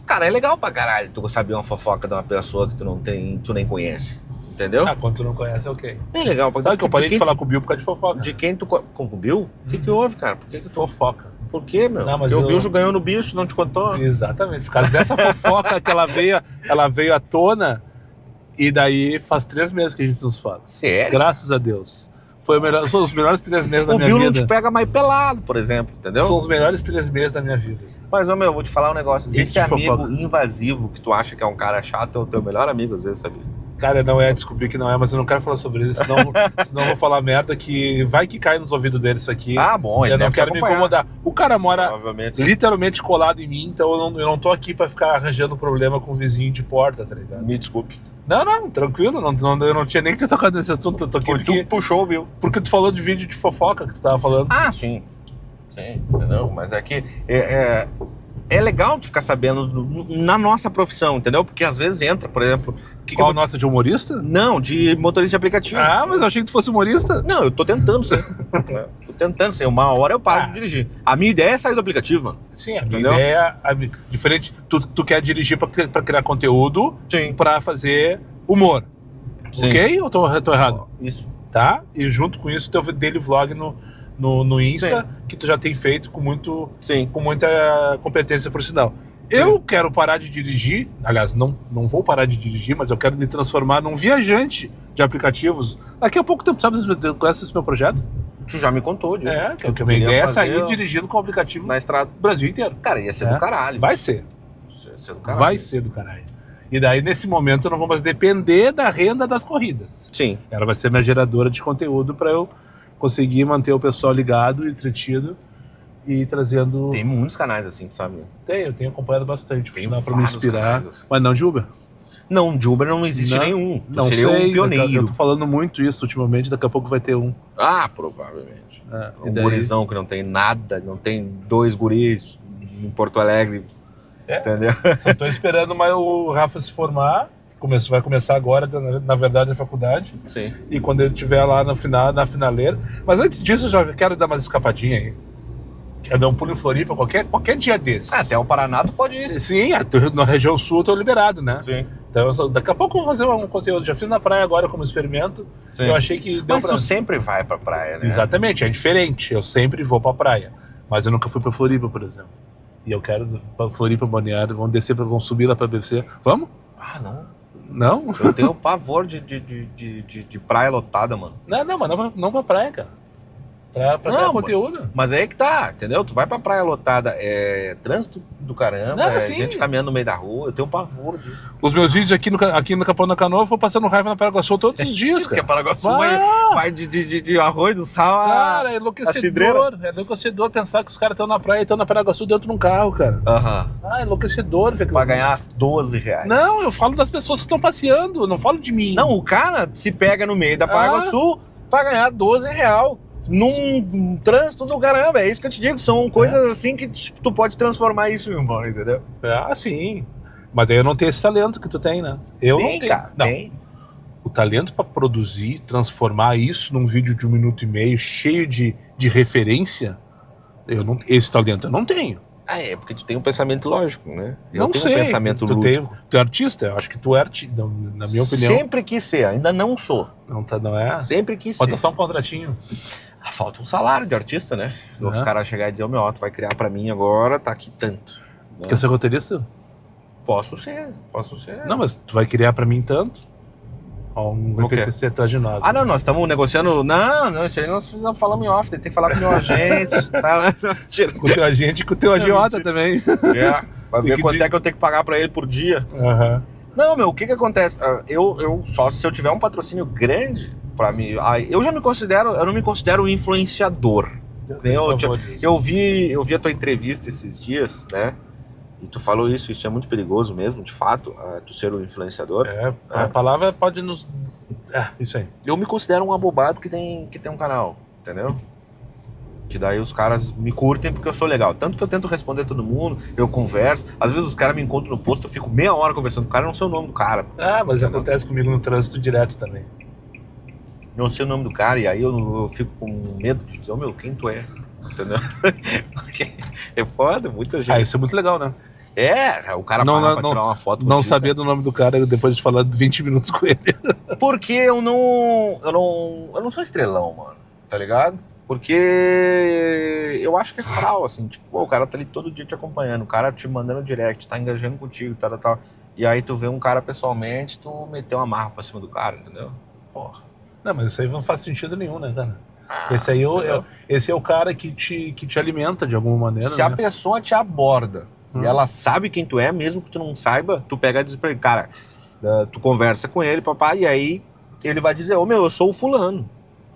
Cara, é legal pra caralho tu saber uma fofoca de uma pessoa que tu nem conhece. Entendeu? Quando tu não conhece, ok. É legal. Sabe que eu parei de falar com o Bill por causa de fofoca. De quem tu... Com o Bill? O que houve, cara? Por que fofoca? Por quê, meu? Porque o Bill ganhou no bicho, não te contou? Exatamente. Por causa dessa fofoca que ela veio à tona, e daí faz 3 meses que a gente nos fala. Sério? Graças a Deus. São os melhores 3 meses da minha vida. O Bill não te pega mais pelado, por exemplo, entendeu? São os melhores 3 meses da minha vida. Mas, meu, eu vou te falar um negócio. Esse amigo invasivo que tu acha que é um cara chato é o teu melhor amigo, às vezes, sabia? Cara, não é, descobri que não é, mas eu não quero falar sobre isso, senão eu vou falar merda que vai que cai nos ouvidos dele isso aqui. Ah, bom, ele eu não quero me incomodar. O cara mora literalmente colado em mim, então eu não tô aqui pra ficar arranjando problema com o vizinho de porta, tá ligado? Me desculpe. Não, tranquilo, eu não tinha nem que ter tocado nesse assunto, eu tô aqui porque tu puxou o Bill. Porque tu falou de vídeo de fofoca que tu tava falando. Ah, sim. Sim, entendeu? Mas é que é legal de ficar sabendo na nossa profissão, entendeu? Porque às vezes entra, por exemplo... Qual nossa, de humorista? Não, de motorista de aplicativo. Ah, mas eu achei que tu fosse humorista. Não, eu tô tentando ser. Tô tentando, assim, uma hora eu paro de dirigir. A minha ideia é sair do aplicativo, mano. Sim, a minha ideia é diferente. Tu quer dirigir pra criar conteúdo, Sim. pra fazer humor. Sim. Ok? Ou tô errado? Isso. Tá? E junto com isso, teu daily vlog no Insta, que tu já tem feito com muita competência, por sinal. Eu quero parar de dirigir, aliás, não vou parar de dirigir, mas eu quero me transformar num viajante de aplicativos. Daqui a pouco tempo, sabe, conhece esse meu projeto? Tu já me contou disso. Que a minha ideia é sair dirigindo com o aplicativo na estrada. Brasil inteiro. Cara, ia ser do caralho. Vai ser. Ia ser do caralho. Vai ser do caralho. E daí, nesse momento, eu não vou mais depender da renda das corridas. Sim. Ela vai ser minha geradora de conteúdo para eu conseguir manter o pessoal ligado e entretido e trazendo... Tem muitos canais assim, tu sabe? Eu tenho acompanhado bastante, para vários me inspirar. canais, assim. Mas não de Uber? Não, de Uber não existe nenhum. Não seria sei, um pioneiro. Eu tô falando muito isso ultimamente, daqui a pouco vai ter um. Ah, provavelmente. E Um daí? gurizão que não tem nada, não tem 2 guris em Porto Alegre, entendeu? Só tô esperando o Rafa se formar, vai começar agora, na verdade, a faculdade. Sim. E quando ele estiver lá na finaleira. Mas antes disso, eu já quero dar umas escapadinhas aí. Quero dar um pulo em Floripa qualquer dia desses. Até o Paraná tu pode ir. Sim, na região sul eu tô liberado, né? Sim. Então, daqui a pouco eu vou fazer um conteúdo. Já fiz na praia agora como experimento. Sim. Eu achei que deu Mas tu sempre vai pra praia, né? Exatamente, é diferente. Eu sempre vou pra praia. Mas eu nunca fui pra Floripa, por exemplo. E eu quero ir pra Floripa, Balneário. Vamos subir lá pra BC. Vamos? Ah, não. Não? Eu tenho pavor de praia lotada, mano. Não, mas não pra praia, cara. Pra criar conteúdo. Mas aí que tá, entendeu? Tu vai pra praia lotada, é trânsito do caramba, sim. gente caminhando no meio da rua, eu tenho pavor disso. Os meus vídeos aqui no Capão da Canoa, eu vou passando raiva na Paraguaçu todos os dias, Porque cara. a Paraguaçu vai de arroz do sal Cara, é a cidreira. enlouquecedor. É enlouquecedor pensar que os caras estão na praia e estão na Paraguaçu dentro de um carro, cara. Aham. É enlouquecedor. Pra ganhar R$12. Não, eu falo das pessoas que estão passeando, eu não falo de mim. Não, o cara se pega no meio da Paraguaçu pra ganhar R$12. Num trânsito do caramba, é isso que eu te digo, são coisas assim que tipo, tu pode transformar isso em humor, entendeu? Sim. Mas aí eu não tenho esse talento que tu tem, né? Eu Tem, não tenho. cara, Não. tem. O talento pra produzir, transformar isso num vídeo de 1 minuto e meio, cheio de referência, esse talento eu não tenho. É porque tu tem um pensamento lógico, né? Eu não tenho sei. um pensamento tu lúdico. Tu é artista? Eu acho que tu é artista, na minha opinião. Sempre quis ser, ainda não sou. Não é? Sempre quis Falta ser. só um contratinho. Falta um salário de artista, né? Os caras chegarem e dizer, tu vai criar pra mim agora, tá aqui tanto. Né? Quer ser roteirista? Posso ser. Não, mas tu vai criar pra mim tanto? Um PPC atrás de nós. Ah, não, nós estamos negociando. Não, isso aí nós falamos em off, tem que falar com o meu agente. Tá? Com o teu agente e com o teu agiota também. Vai ver quanto é que eu tenho que pagar pra ele por dia. Não, meu, o que acontece? Eu só se eu tiver um patrocínio grande pra mim. Eu já me considero, eu não me considero um influenciador. Eu vi a tua entrevista esses dias, né? E tu falou isso é muito perigoso mesmo, de fato, tu ser um influenciador. A palavra pode nos... isso aí. Eu me considero um abobado que tem um canal, entendeu? Que daí os caras me curtem porque eu sou legal. Tanto que eu tento responder todo mundo, eu converso. Às vezes os caras me encontram no posto, eu fico meia hora conversando com o cara, eu não sei o nome do cara. Mas acontece comigo no trânsito direto também. Não sei o nome do cara, e aí eu fico com medo de dizer, quem tu é? Entendeu? Porque é foda, muita gente. Isso é muito legal, né? O cara para pra tirar uma foto contigo. Não sabia do nome do cara depois de falar 20 minutos com ele. Porque eu não sou estrelão, mano, tá ligado? Porque eu acho que é fral, assim, tipo, o cara tá ali todo dia te acompanhando, o cara te mandando direct, tá engajando contigo, tal. E aí tu vê um cara pessoalmente, tu meteu uma marra pra cima do cara, entendeu? Porra. Não, mas isso aí não faz sentido nenhum, né, cara? Esse é o cara que te alimenta de alguma maneira. Se a pessoa te aborda e ela sabe quem tu é, mesmo que tu não saiba, tu pega e diz pra ele, cara, tu conversa com ele, papai, e aí ele vai dizer, eu sou o fulano,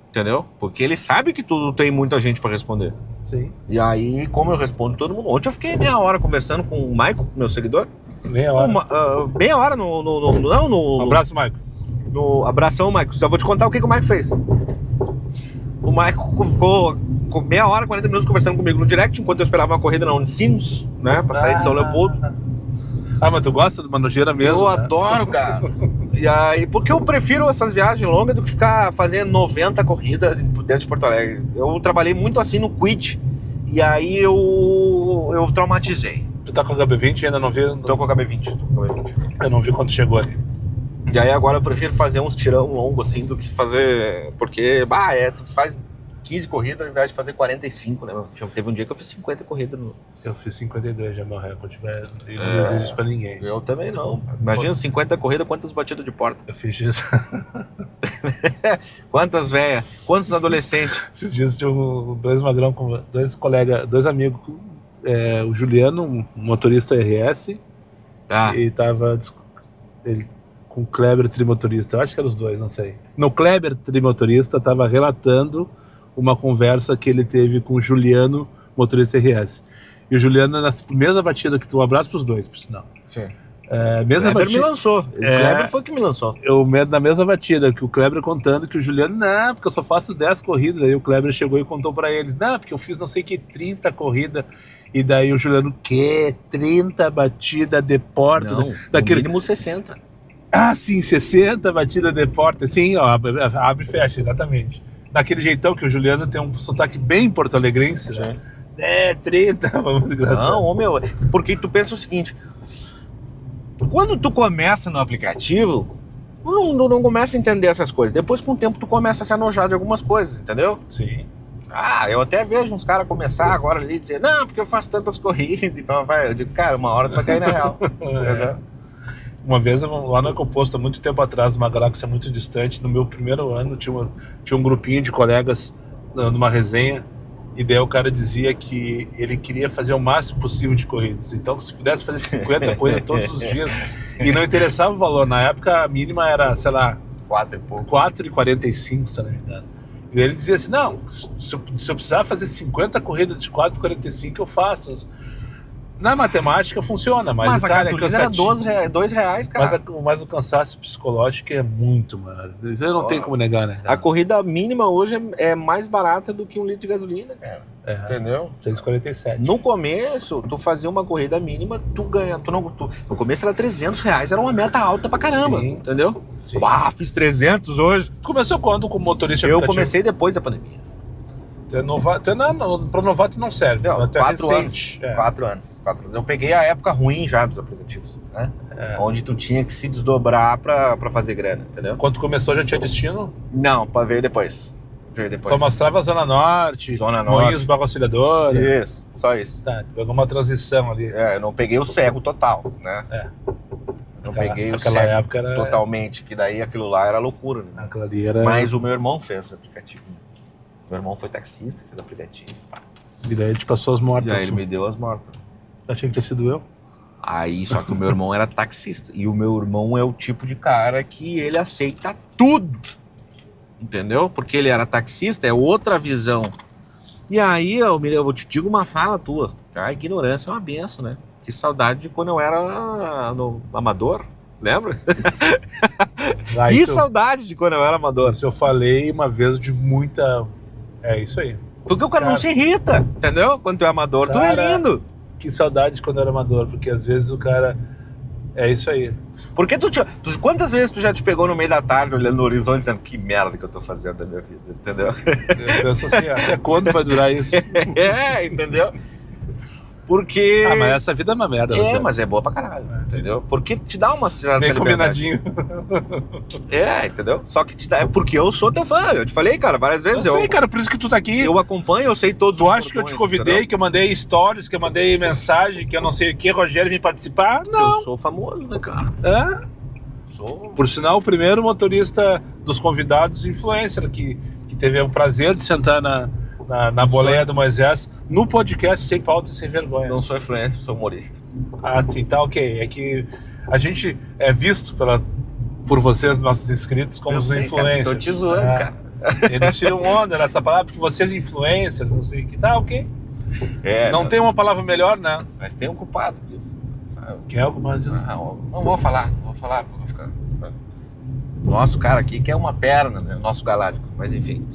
entendeu? Porque ele sabe que tu tem muita gente pra responder. Sim. E aí, como eu respondo todo mundo, ontem eu fiquei meia hora conversando com o Maico, meu seguidor. Meia hora? Meia hora no abraço, Maico. No abração, Maico. Só vou te contar o que o Maico fez. O Maico ficou meia hora, 40 minutos conversando comigo no direct, enquanto eu esperava uma corrida na Unicinos, né, pra sair de São Leopoldo. Mas tu gosta de uma nojeira mesmo? Eu adoro, cara. E aí, porque eu prefiro essas viagens longas do que ficar fazendo 90 corridas dentro de Porto Alegre. Eu trabalhei muito assim no Quit, e aí eu traumatizei. Tu tá com o HB20 e ainda não vi? Tô com o HB20. Eu não vi quando chegou ali. E aí agora eu prefiro fazer uns tirão longo assim do que fazer... Porque, tu faz 15 corridas ao invés de fazer 45, né? Teve um dia que eu fiz 50 corridas no... Eu fiz 52 já, meu recorde. E não desejo isso pra ninguém. Eu também não. Imagina 50 corridas, quantas batidas de porta? Eu fiz isso. Quantas velhas? Quantos adolescentes? Esses dias tinha dois magrão, com dois colegas, dois amigos. O Juliano, um motorista RS. Tá. E tava ele, com o Kleber, trimotorista. Eu acho que eram os dois, não sei. No Kleber, trimotorista, tava relatando uma conversa que ele teve com o Juliano, motorista RS. E o Juliano, na primeira batida, que tu um abraço pros dois, por sinal. Sim. Mesma o Kleber batida, me lançou. O Kleber foi que me lançou. Na mesma batida, que o Kleber contando que o Juliano, não, porque eu só faço 10 corridas. Aí o Kleber chegou e contou pra ele, não, porque eu fiz não sei que 30 corridas. E daí o Juliano, que 30 batidas de porta? Não, daquele... no mínimo 60. Ah, sim, 60 batidas de porta. Sim, ó, abre e fecha, exatamente. Daquele jeitão que o Juliano tem um sotaque bem porto-alegrense, né? 30, muito engraçado. Não, meu, porque tu pensa o seguinte, quando tu começa no aplicativo, não começa a entender essas coisas. Depois, com o tempo, tu começa a se enojar de algumas coisas, entendeu? Sim. Eu até vejo uns caras começar agora ali e dizer, não, porque eu faço tantas corridas. Eu digo, cara, uma hora tu vai cair na real. Entendeu? Uma vez, lá no Ecoposto, há muito tempo atrás, numa galáxia muito distante, no meu primeiro ano, tinha um grupinho de colegas numa resenha, e daí o cara dizia que ele queria fazer o máximo possível de corridas. Então, se pudesse fazer 50 corridas todos os dias, e não interessava o valor. Na época, a mínima era, sei lá, 4 e pouco. 4,45, se não me engano. E ele dizia assim, não, se eu precisar fazer 50 corridas de 4,45, eu faço. Na matemática funciona, mas a cara, gasolina era R$2, cara. Mas o cansaço psicológico é muito, mano. Isso não tem como negar, né? A corrida mínima hoje é mais barata do que 1 litro de gasolina, cara. Entendeu? 6,47. No começo, tu fazia uma corrida mínima, tu ganha. No começo era R$300, era uma meta alta pra caramba. Sim. Entendeu? Sim. Fiz 300 hoje. Começou quando como motorista aplicativo? Eu comecei depois da pandemia. Para novato não serve. Não, 4 anos. 4 anos. Eu peguei a época ruim já dos aplicativos, né? Onde tu tinha que se desdobrar pra fazer grana, entendeu? Quando começou já tinha destino? Não, veio depois. Só mostrava Zona Norte, Moinhos, Barra Auxiliadora. Isso, só isso. Tá, pegou uma transição ali. Eu não peguei o cego total, né? Não peguei o cego época era... totalmente, que daí aquilo lá era loucura, né? Aquilo ali era... Mas o meu irmão fez o aplicativo. Meu irmão foi taxista, fez aplicativo. E daí ele te passou as mortas. E aí ele me deu as mortas. Achei que tinha sido eu. Aí, só que o meu irmão era taxista. E o meu irmão é o tipo de cara que ele aceita tudo. Entendeu? Porque ele era taxista, é outra visão. E aí, eu te digo uma fala tua. A ignorância é uma benção, né? Que saudade de quando eu era amador. Lembra? Que saudade de quando eu era amador. Isso eu falei uma vez de muita... É isso aí. Porque o cara não se irrita, entendeu? Quando tu é amador, tu é lindo. Que saudade quando eu era amador, porque às vezes o cara... É isso aí. Porque quantas vezes tu já te pegou no meio da tarde, olhando no horizonte, dizendo que merda que eu tô fazendo da minha vida, entendeu? Eu penso assim, até quando vai durar isso? Entendeu? Porque... mas essa vida é uma merda. Mas é boa pra caralho, entendeu? Porque te dá uma certa bem combinadinho. Entendeu? Só que te dá... Porque eu sou teu fã, eu te falei, cara, várias vezes. Eu sei, cara, por isso que tu tá aqui. Eu acompanho, eu sei todos os portões. Tu acha que eu te convidei, entendeu? Que eu mandei stories, que eu mandei mensagem, que eu não sei o que, Rogério vem participar? Não. Eu sou famoso, né, cara? Por sinal, o primeiro motorista dos convidados influencer, que teve o prazer de sentar na boleia do Moisés, no podcast Sem Pauta e Sem Vergonha. Não sou influencer, sou humorista. Sim, tá ok. É que a gente é visto por vocês, nossos inscritos, como os influencers. Tô te zoando, cara. Eles tiram onda nessa palavra, porque vocês influencers, não sei o que. Tá ok. Não tem uma palavra melhor, né? Mas tem um culpado disso. Sabe? Quem é o culpado disso? Não vou falar, vou ficar... Nosso cara aqui quer uma perna, né? Nosso galáctico, mas enfim.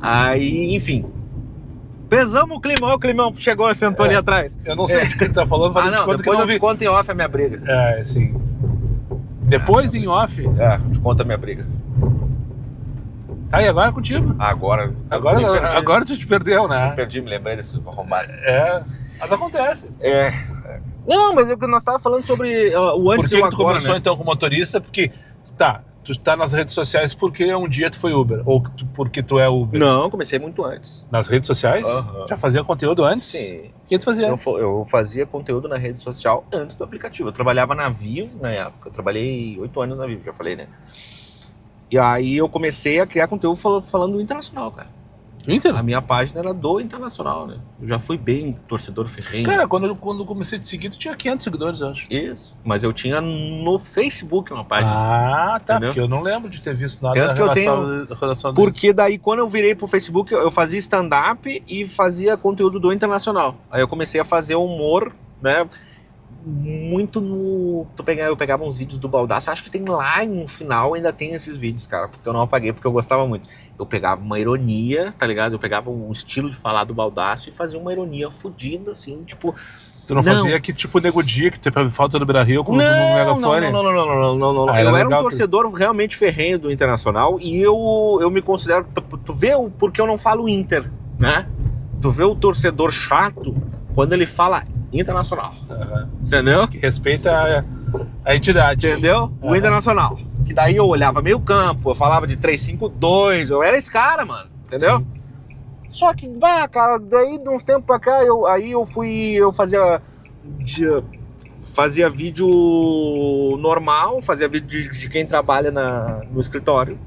Aí, enfim. Pesamos o clima, olha o climão chegou, sentou ali atrás. Eu não sei o que ele tá falando. Depois eu te conto em off a minha briga. Sim. Depois em off? Eu te conto a minha briga. Tá, e agora é contigo. Agora Agora tu te perdeu, né? me lembrei desse arrombado. Mas acontece. Não, mas é o que nós estávamos falando sobre o antes Por que e o que tu agora, começou né? então com motorista? Porque, tu tá nas redes sociais porque um dia tu foi Uber, ou porque tu é Uber. Não, comecei muito antes. Nas redes sociais? Aham. Já fazia conteúdo antes? Sim. O que tu fazia antes? Eu fazia conteúdo na rede social antes do aplicativo. Eu trabalhava na Vivo na época. Eu trabalhei 8 anos na Vivo, já falei, né? E aí eu comecei a criar conteúdo falando do Internacional, cara. Inter? A minha página era do Internacional, né? Eu já fui bem torcedor ferrenho. Cara, quando eu comecei a te seguir, tu tinha 500 seguidores, eu acho. Isso. Mas eu tinha no Facebook uma página. Ah, tá. Entendeu? Porque eu não lembro de ter visto nada Tanto que eu relação Porque daí quando eu virei pro Facebook, eu fazia stand-up e fazia conteúdo do Internacional. Aí eu comecei a fazer humor, né? Muito no... Eu pegava uns vídeos do Baldasso, acho que tem lá no final, ainda tem esses vídeos, cara, porque eu não apaguei, porque eu gostava muito. Eu pegava uma ironia, tá ligado? Eu pegava um estilo de falar do Baldasso e fazia uma ironia fodida, assim, tipo... Tu não fazia que tipo Nego Dia, que teve falta do Beira-Rio com o megafone? Não. Ah, eu era legal, um torcedor realmente ferrenho do Internacional e eu me considero... Tu vê porque eu não falo Inter, né? Tu vê o torcedor chato quando ele fala Internacional. Entendeu? Que respeita a entidade. Entendeu? O Internacional. Que daí eu olhava meio campo, eu falava de 3-5-2, eu era esse cara, mano. Entendeu? Sim. Só que, cara, daí de uns tempos pra cá, eu fazia vídeo normal, fazia vídeo de quem trabalha no escritório.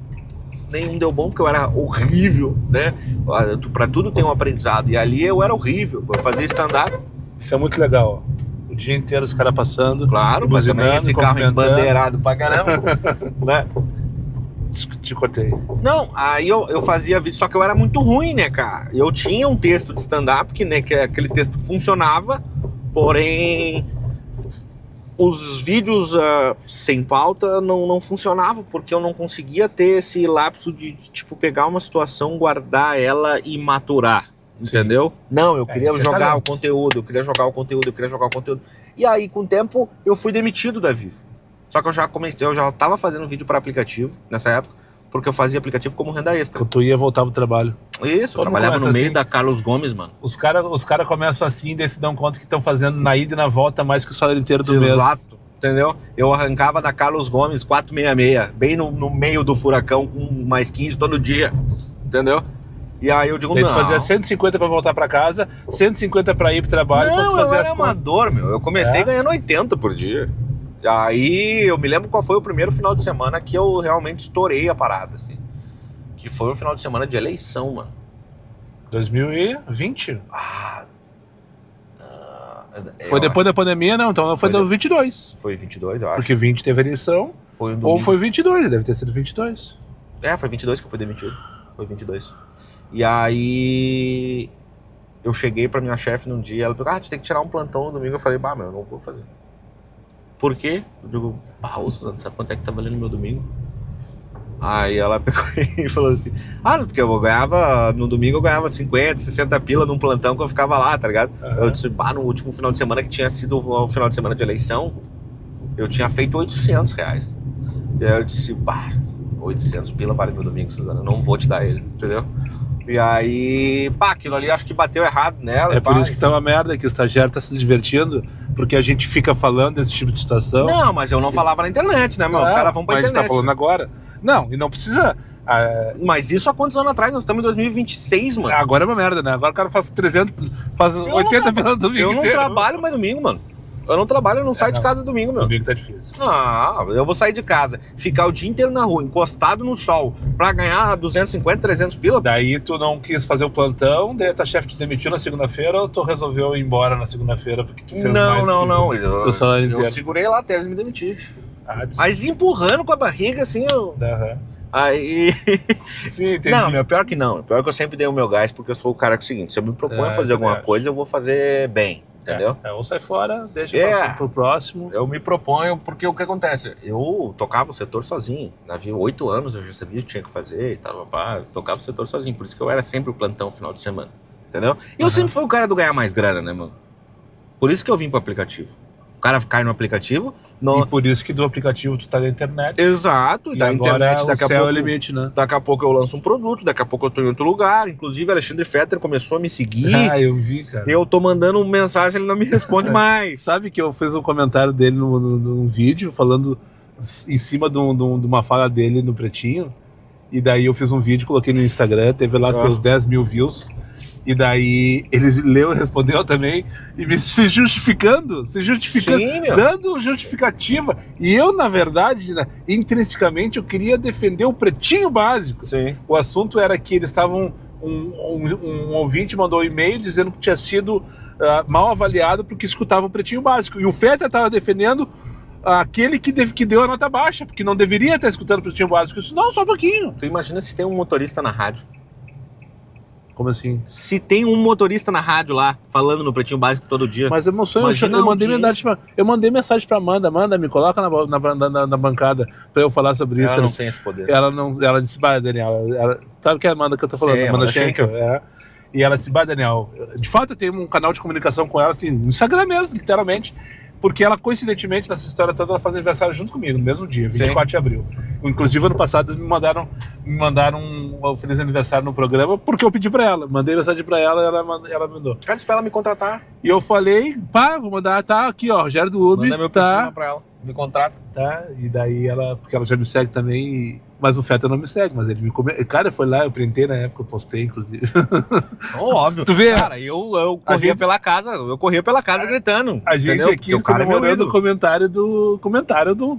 Nenhum deu bom, porque eu era horrível, né? Pra tudo tem um aprendizado. E ali eu era horrível. Eu fazia stand-up. Isso é muito legal, ó. O dia inteiro os caras passando. Claro, mas também esse carro embandeirado pra caramba, né? Te cortei. Não, aí eu fazia vídeo, só que eu era muito ruim, né, cara? Eu tinha um texto de stand-up, que aquele texto funcionava, porém os vídeos sem pauta não funcionavam, porque eu não conseguia ter esse lapso de, tipo, pegar uma situação, guardar ela e maturar. Entendeu? Não, eu queria jogar o conteúdo, E aí, com o tempo, eu fui demitido da Vivo. Só que eu já tava fazendo vídeo para aplicativo nessa época, porque eu fazia aplicativo como renda extra. Quando tu ia, voltava do trabalho. Isso, eu trabalhava no meio da Carlos Gomes, mano. Os cara começam assim e daí se dão conta que estão fazendo na ida e na volta mais que o salário inteiro do mês. Exato, entendeu? Eu arrancava da Carlos Gomes 466, bem no meio do furacão, com mais 15 todo dia, entendeu? E aí eu digo, daí não. Tu fazia 150 pra voltar pra casa, 150 pra ir pro trabalho. Não, eu era amador, meu. Eu comecei ganhando 80 por dia. Aí eu me lembro qual foi o primeiro final de semana que eu realmente estourei a parada, assim. Que foi o final de semana de eleição, mano. 2020? Foi depois da pandemia, não? Então foi do 22. Foi 22, eu acho. Porque 20 teve eleição. Foi um ou foi 22, deve ter sido 22. Foi 22 que eu fui demitido. Foi 22. E aí eu cheguei pra minha chefe num dia, ela falou, tu tem que tirar um plantão no domingo. Eu falei, eu não vou fazer. Por quê? Eu digo, Suzano, sabe quanto é que tá valendo meu domingo? Aí ela pegou e falou assim, porque no domingo eu ganhava 50, 60 pila num plantão que eu ficava lá, tá ligado? Eu disse, no último final de semana, que tinha sido o final de semana de eleição, eu tinha feito 800 reais. E aí eu disse, 800 pila vale meu domingo, Suzana, eu não vou te dar ele, entendeu? E aí, aquilo ali acho que bateu errado nela. É por isso que tá uma merda, que o estagiário tá se divertindo, porque a gente fica falando desse tipo de situação. Não, mas eu não falava na internet, né, meu? Os caras vão pra internet. Mas a gente tá falando agora. Não, e não precisa... Mas isso há quantos anos atrás? Nós estamos em 2026, mano. Agora é uma merda, né? Agora o cara faz 300, faz 80 pelo domingo inteiro. Eu não trabalho mais domingo, mano. Eu não trabalho, eu não saio de casa domingo, meu. Domingo tá difícil. Eu vou sair de casa, ficar o dia inteiro na rua, encostado no sol, pra ganhar 250, 300 pila. Daí tu não quis fazer o plantão, daí a tua chefe te demitiu na segunda-feira, ou tu resolveu ir embora na segunda-feira porque tu fez mais? Não. Eu segurei lá até eles me demitirem. Mas empurrando com a barriga, assim, Aí... Sim, entendi. Não, meu, pior que não. Pior que eu sempre dei o meu gás, porque eu sou o cara que é o seguinte, se eu me proponho a fazer alguma coisa, eu vou fazer bem. Entendeu? Ou sai fora, deixa pro próximo. Eu me proponho, porque o que acontece? Eu tocava o setor sozinho. Havia 8 anos, eu já sabia o que tinha que fazer e tal, eu tocava o setor sozinho. Por isso que eu era sempre o plantão final de semana. Entendeu? E eu sempre fui o cara do ganhar mais grana, né, mano? Por isso que eu vim pro aplicativo. cara cai no aplicativo. E por isso que do aplicativo tu tá na internet. Exato, E da agora internet daqui a pouco. é o limite, né? Daqui a pouco eu lanço um produto, daqui a pouco eu tô em outro lugar. Inclusive, Alexandre Fetter começou a me seguir. Ah, eu vi, cara. Eu tô mandando uma mensagem, ele não me responde mais. Sabe que eu fiz um comentário dele num vídeo, falando em cima de uma fala dele no Pretinho. E daí eu fiz um vídeo, coloquei no Instagram, teve lá seus 10 mil views. E daí ele leu e respondeu também, e se justificando, Sim, dando justificativa. E eu, na verdade, intrinsecamente, eu queria defender o Pretinho Básico. Sim. O assunto era que eles estavam... Um ouvinte mandou um e-mail dizendo que tinha sido mal avaliado porque escutava o Pretinho Básico. E o Fetter estava defendendo aquele que deu a nota baixa, porque não deveria estar escutando o Pretinho Básico. Eu disse, não, só um pouquinho. Tu imagina se tem um motorista na rádio. Como assim? Se tem um motorista na rádio lá, falando no Pretinho Básico todo dia. Mas é meu sonho, eu mandei mensagem pra Amanda, me coloca na bancada pra eu falar sobre isso. Ela não tem esse poder. Ela disse, Daniel, sabe que é a Amanda que eu tô falando? Sim, Amanda Schenkel. E ela disse, Daniel, de fato eu tenho um canal de comunicação com ela, assim, no Instagram mesmo, literalmente, porque ela, coincidentemente, nessa história toda, ela faz aniversário junto comigo, no mesmo dia, 24 de abril. Inclusive, ano passado, eles me mandaram um feliz aniversário no programa, porque eu pedi pra ela. Mandei mensagem pra ela e ela mandou. Cara, espera ela me contratar. E eu falei, vou mandar, tá aqui, ó, Rogério do Ubi. Manda meu perfil pra ela, me contrata. Tá, e daí porque ela já me segue também, mas o Fetter não me segue, mas ele me comenta. Cara, foi lá, eu printei na época, eu postei, inclusive. Óbvio. Tu vê? Cara, eu corria pela casa, gritando. A gente entendeu? aqui o cara é meu comemorando ídolo. o comentário do...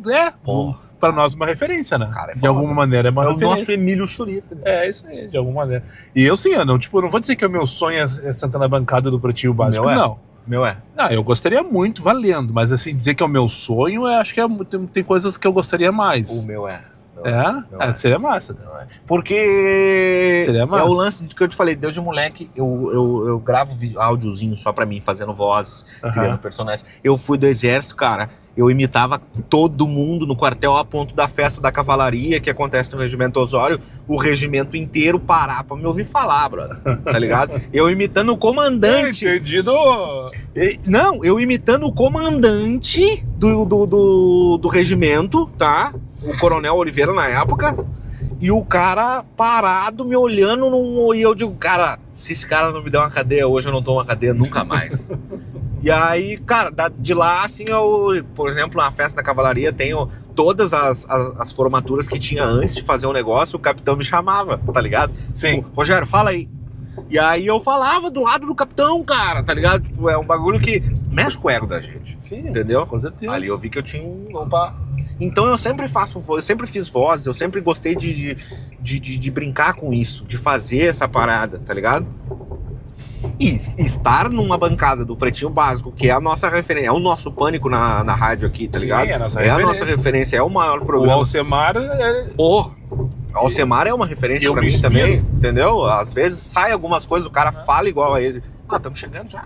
Pra nós uma referência, né? Cara, é de foda. alguma maneira é uma referência. É o nosso Emílio Surita. Né? É, isso aí, de alguma maneira. E eu sim, eu não vou dizer que o meu sonho é sentar na bancada do Pretinho Básico, não. Não, eu gostaria muito, valendo, mas assim, dizer que é o meu sonho, eu acho que tem coisas que eu gostaria mais. O meu é. Seria massa. Porque seria massa. É o lance que eu te falei, Deus de moleque, eu gravo áudiozinho só pra mim, fazendo vozes, criando personagens. Eu fui do exército, cara, eu imitava todo mundo no quartel a ponto da festa da cavalaria que acontece no Regimento Osório, o regimento inteiro parar pra me ouvir falar, brother, tá ligado? Eu imitando o comandante. Entendido! Não, eu imitando o comandante do regimento, tá? O Coronel Oliveira na época, e o cara parado me olhando e eu digo, cara, se esse cara não me der uma cadeia hoje, eu não dou uma cadeia nunca mais. E aí, cara, de lá, assim, por exemplo, na festa da cavalaria, tenho todas as formaturas que tinha antes de fazer um negócio, o capitão me chamava, tá ligado? Sim. Tipo, Rogério, fala aí. E aí eu falava do lado do capitão, cara, tá ligado? Tipo, é um bagulho que mexe com o ego da gente. Sim, entendeu? Com certeza. Ali eu vi que eu tinha Então eu sempre fiz vozes, eu sempre gostei de brincar com isso, de fazer essa parada, tá ligado? E estar numa bancada do Pretinho Básico, que é a nossa referência, é o nosso pânico na rádio aqui, tá ligado? É a nossa referência, é o maior programa. O Alcemar O Alcemar é uma referência pra mim também, entendeu? Às vezes sai algumas coisas, o cara fala igual a ele. Estamos chegando já.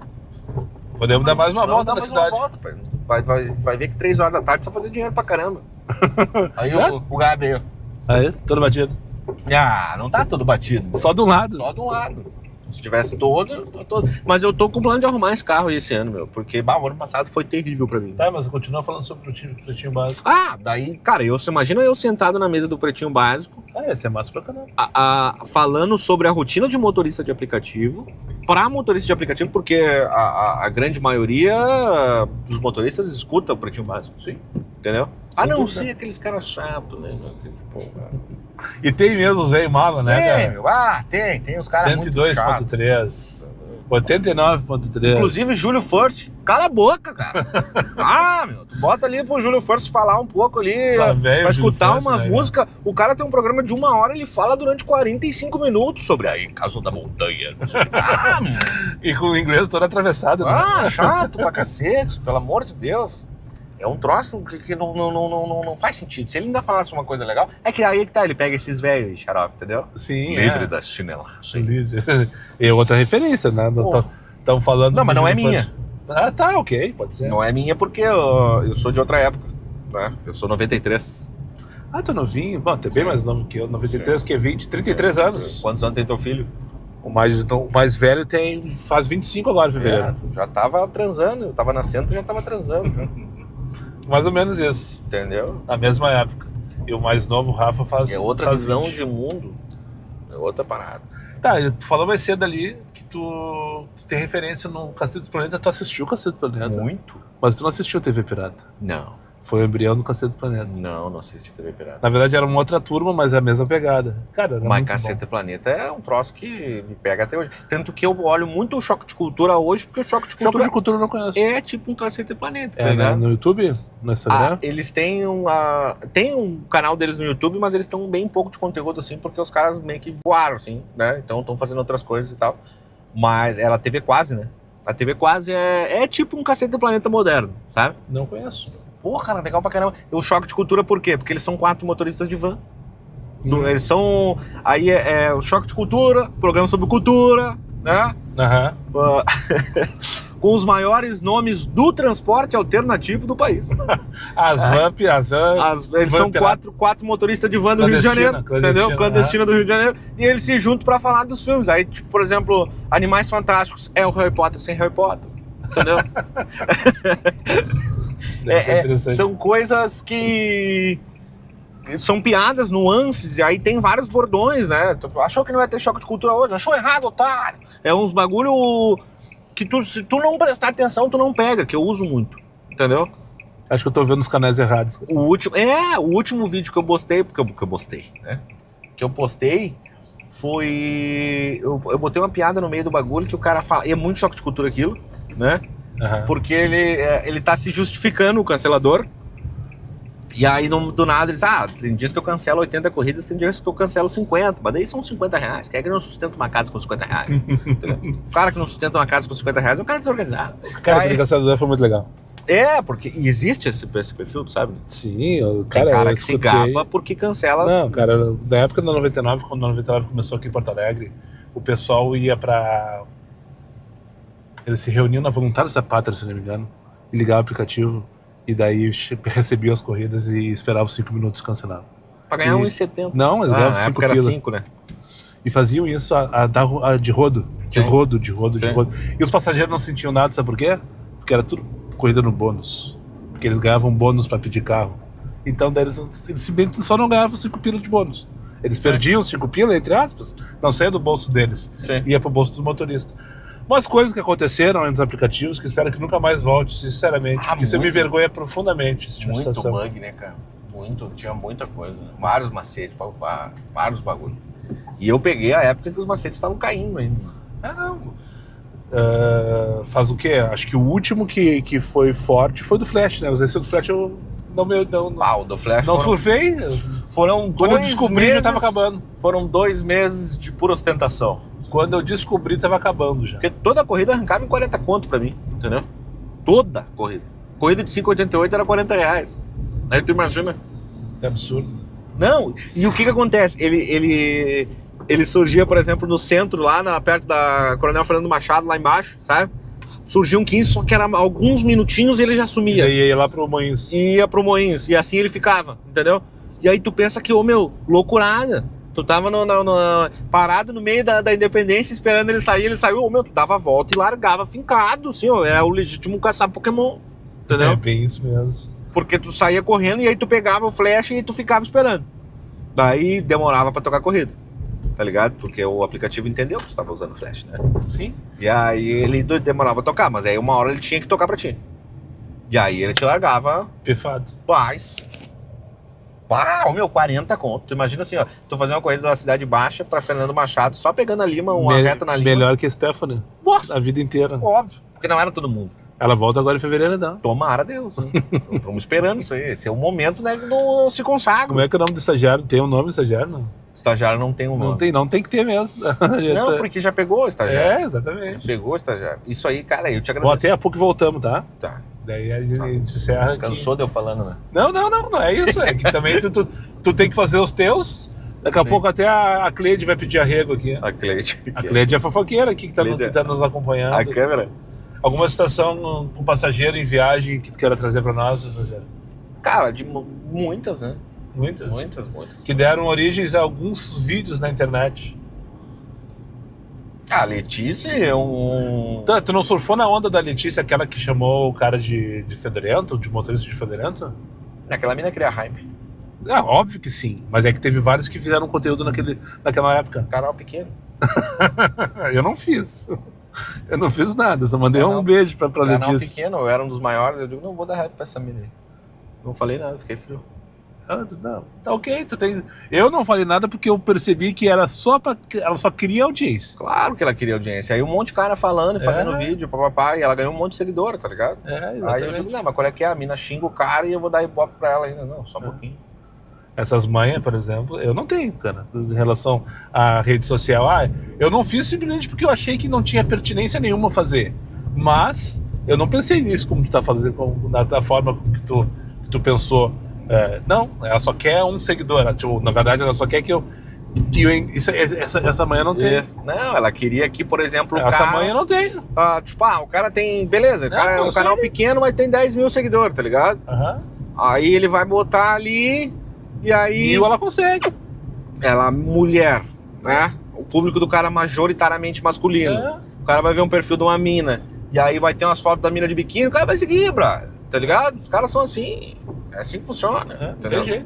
Podemos dar mais uma volta na cidade. Vai ver que 3 horas da tarde tá fazendo dinheiro pra caramba. Aí o Gabi. Aí, todo batido. Não tá todo batido. Só de um lado. Só de um lado. Se tivesse todo. Mas eu tô com plano de arrumar esse carro esse ano, meu. Porque o ano passado foi terrível pra mim. Tá, mas eu continuo falando sobre o Pretinho Básico. Daí, cara, você imagina eu sentado na mesa do Pretinho Básico. Esse é massa pra caramba. Falando sobre a rotina de motorista de aplicativo. Pra motorista de aplicativo, porque a grande maioria dos motoristas escuta o Pretinho Básico. Sim. Entendeu? Não sei aqueles caras chatos, né? E tem mesmo os velhos malos, né, cara? Tem os caras muito 102.3, 89.3. Inclusive, Júlio First, cala a boca, cara. Tu bota ali pro Júlio First falar um pouco ali, pra escutar umas músicas. O cara tem um programa de 1 hora, ele fala durante 45 minutos sobre a Casa da Montanha. E com o inglês todo atravessado. Chato pra cacete, pelo amor de Deus. É um troço que não faz sentido. Se ele ainda falasse uma coisa legal, é que aí que tá, ele pega esses velhos xarope, entendeu? Sim, livre das chinelas. E outra referência, né? Estão falando... Não, mas não é minha. Tá, ok, pode ser. Não é minha porque eu sou de outra época, né? Eu sou 93. Tu é novinho? Bom, tu é bem mais novo que eu. 93, que é 33 anos. Quantos anos tem teu filho? O mais velho faz 25 agora em fevereiro. Já tava transando, eu tava nascendo, já tava transando. Mais ou menos isso. Entendeu? Na mesma época. E o mais novo, o Rafa, faz... É outra faz visão 20. de mundo. É outra parada. Tá, tu falou mais cedo ali que tu tem referência no Cacete do Planeta. Tu assistiu o Cacete do Planeta? Muito? Mas tu não assistiu TV Pirata. Não. Foi o embrião do Cacete do Planeta. Não assisti TV Pirata. Na verdade era uma outra turma, mas é a mesma pegada. Cara, era Mas muito Caceta bom. Planeta é um troço que me pega até hoje. Tanto que eu olho muito o Choque de Cultura hoje, porque o Choque de Cultura Choque de Cultura eu não conheço. é tipo um Caceta Planeta, tá É, né? ligado? No YouTube? No Instagram? Eles têm tem um canal deles no YouTube, mas eles estão bem pouco de conteúdo, assim, porque os caras meio que voaram, assim, né? Então estão fazendo outras coisas e tal. Mas ela a TV Quase, né? A TV Quase é tipo um Cacete Planeta moderno, sabe? Não conheço. Porra, cara, legal pra caramba. O Choque de Cultura por quê? Porque eles são 4 motoristas de van. Eles são... Aí é o Choque de Cultura, programa sobre cultura, né? Aham. Com os maiores nomes do transporte alternativo do país. Eles são quatro motoristas de van do Rio de Janeiro, entendeu? Clandestina do Rio de Janeiro. E eles se juntam pra falar dos filmes. Aí, tipo, por exemplo, Animais Fantásticos é o Harry Potter sem Harry Potter, entendeu? São coisas que são piadas, nuances, e aí tem vários bordões, né? Tu achou que não ia ter Choque de Cultura hoje? Achou errado, otário! É uns bagulho que se tu não prestar atenção, tu não pega, que eu uso muito, entendeu? Acho que eu tô vendo os canais errados. O último vídeo que eu postei, né? Que eu postei foi... Eu botei uma piada no meio do bagulho que o cara fala... E é muito Choque de Cultura aquilo, né? Uhum. Porque ele tá se justificando, o cancelador. E aí, do nada, eles... tem dias que eu cancelo 80 corridas, tem dias que eu cancelo 50. Mas daí são 50 reais. Quem é que não sustenta uma casa com 50 reais? O cara que não sustenta uma casa com 50 reais é um cara desorganizado. Cara, aquele cancelador foi muito legal. Porque existe esse perfil, tu sabe? Sim, tem cara que se gaba porque cancela. Não, cara, na época da 99, quando a 99 começou aqui em Porto Alegre, o pessoal ia pra... Eles se reuniam na Voluntários da Pátria, se não me engano, e ligavam o aplicativo, e daí recebiam as corridas e esperavam 5 minutos e cancelavam. Pra ganhar 1,70. Não, eles ganhavam 5 na época era 5, né? E faziam isso de rodo. De rodo. E os passageiros não sentiam nada, sabe por quê? Porque era tudo corrida no bônus. Porque eles ganhavam bônus pra pedir carro. Então daí eles só não ganhavam 5 pila de bônus. Eles perdiam 5 pila, entre aspas, não saía do bolso deles. Ia pro bolso do motorista. Umas coisas que aconteceram nos aplicativos que espero que nunca mais volte, sinceramente. Porque isso me envergonha profundamente. Tipo muito situação. Bug, né, cara? Tinha muita coisa. Vários macetes, vários bagulhos. E eu peguei a época que os macetes estavam caindo ainda. Faz o quê? Acho que o último que foi forte foi do Flash, né? Esse do Flash eu o do Flash não surfei. Foram 2 Quando eu descobri, meses, já tava acabando. Foram 2 meses de pura ostentação. Quando eu descobri, tava acabando já. Porque toda a corrida arrancava em 40 conto pra mim, entendeu? Toda corrida. Corrida de 5,88 era 40 reais. Aí tu imagina. É absurdo. Não, e o que acontece? Ele surgia, por exemplo, no centro, lá perto da Coronel Fernando Machado, lá embaixo, sabe? Surgia um 15, só que era alguns minutinhos e ele já sumia. E aí ia lá pro Moinhos. Ia pro Moinhos, e assim ele ficava, entendeu? E aí tu pensa que, loucurada. Tu tava parado no meio da Independência esperando ele sair, tu dava a volta e largava fincado, assim, é o legítimo caçar Pokémon, entendeu? É bem isso mesmo. Porque tu saía correndo e aí tu pegava o flash e tu ficava esperando. Daí demorava pra tocar a corrida, tá ligado? Porque o aplicativo entendeu que tu tava usando flash, né? Sim. E aí ele demorava a tocar, mas aí uma hora ele tinha que tocar pra ti. E aí ele te largava... Pifado. Paz. 40 conto. Tu imagina assim, tô fazendo uma corrida da Cidade Baixa pra Fernando Machado, só pegando a Lima, uma reta na Lima. Melhor que a Stephanie. Nossa. A vida inteira. Óbvio, porque não era todo mundo. Ela volta agora em fevereiro, não. Tomara Deus, né? Estamos esperando isso aí. Esse é o momento, né, do se consagra. Como é que é o nome do estagiário? Tem um nome estagiário, não? Estagiário não tem um nome. Não tem que ter mesmo. Não, porque já pegou o estagiário. Exatamente. Pegou o estagiário. Isso aí, cara, eu te agradeço. Bom, até a pouco voltamos, tá? Tá. Daí a gente encerra aqui. Cansou de eu falando, né? Não é isso. É que também tu tem que fazer os teus. Daqui a pouco até a Cleide vai pedir arrego aqui. A Cleide. A Cleide é a fofoqueira aqui que tá nos acompanhando. A câmera. Alguma situação com passageiro em viagem que tu queira trazer pra nós, Rogério? Cara, de muitas, né? Muitas. Que deram origens a alguns vídeos na internet. A Letícia é um... Tu não surfou na onda da Letícia, aquela que chamou o cara de fedorento, de motorista de fedorento? Aquela mina cria hype. É, óbvio que sim, mas é que teve vários que fizeram conteúdo naquela época. Canal pequeno. Eu não fiz. Eu não fiz nada, só mandei Canal- um beijo pra Canal Letícia. pequeno, eu era um dos maiores. Eu digo, não vou dar hype pra essa mina aí. Não falei nada, fiquei frio. Não, tá ok, eu não falei nada porque eu percebi que era ela só queria audiência. Claro que ela queria audiência. Aí um monte de cara falando e fazendo vídeo, papapá, e ela ganhou um monte de seguidor, tá ligado? É, Aí eu exatamente. digo, não, mas qual é que é? A mina xinga o cara e eu vou dar ibope pra ela ainda. Não, só um pouquinho. Essas manhas, por exemplo, eu não tenho, cara, em relação à rede social. Eu não fiz simplesmente porque eu achei que não tinha pertinência nenhuma fazer. Mas eu não pensei nisso como tu tá fazendo, da forma que tu pensou. Não, ela só quer um seguidor. Na verdade, ela só quer que eu essa manhã não tem. Não, ela queria que, por exemplo, o Essa cara... manhã não tem. o cara tem... Beleza, o cara é um canal pequeno, mas tem 10 mil seguidores, tá ligado? Aham. Aí ele vai botar ali... E aí... E ela consegue. Ela, mulher, né? O público do cara é majoritariamente masculino. O cara vai ver um perfil de uma mina. E aí vai ter umas fotos da mina de biquíni, o cara vai seguir, tá ligado? Os caras são assim. É assim que funciona. Entendeu? Entendi.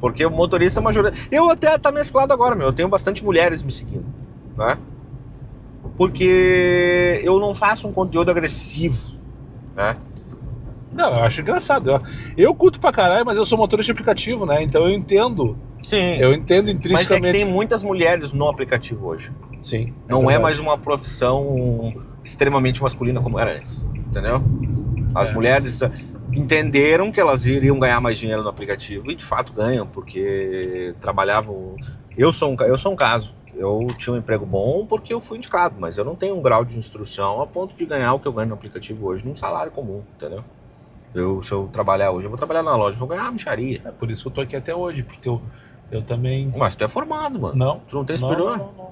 Porque o motorista é majoritariamente... Eu até tá mesclado agora, meu. Eu tenho bastante mulheres me seguindo, né? Porque eu não faço um conteúdo agressivo, né? Não, eu acho engraçado. Eu curto pra caralho, mas eu sou motorista de aplicativo, né? Então eu entendo. Sim. Eu entendo Mas intrinsecamente. é que tem muitas mulheres no aplicativo hoje. Sim. Não verdade. é mais uma profissão extremamente masculina como era antes, entendeu? As mulheres entenderam que elas iriam ganhar mais dinheiro no aplicativo e de fato ganham, porque trabalhavam... Eu sou um caso. Eu tinha um emprego bom porque eu fui indicado, mas eu não tenho um grau de instrução a ponto de ganhar o que eu ganho no aplicativo hoje num salário comum, entendeu? Se eu trabalhar hoje, eu vou trabalhar na loja, vou ganhar uma mixaria. É por isso que eu tô aqui até hoje, porque eu também... Mas tu é formado, mano. Não. Tu não tem superior? Não.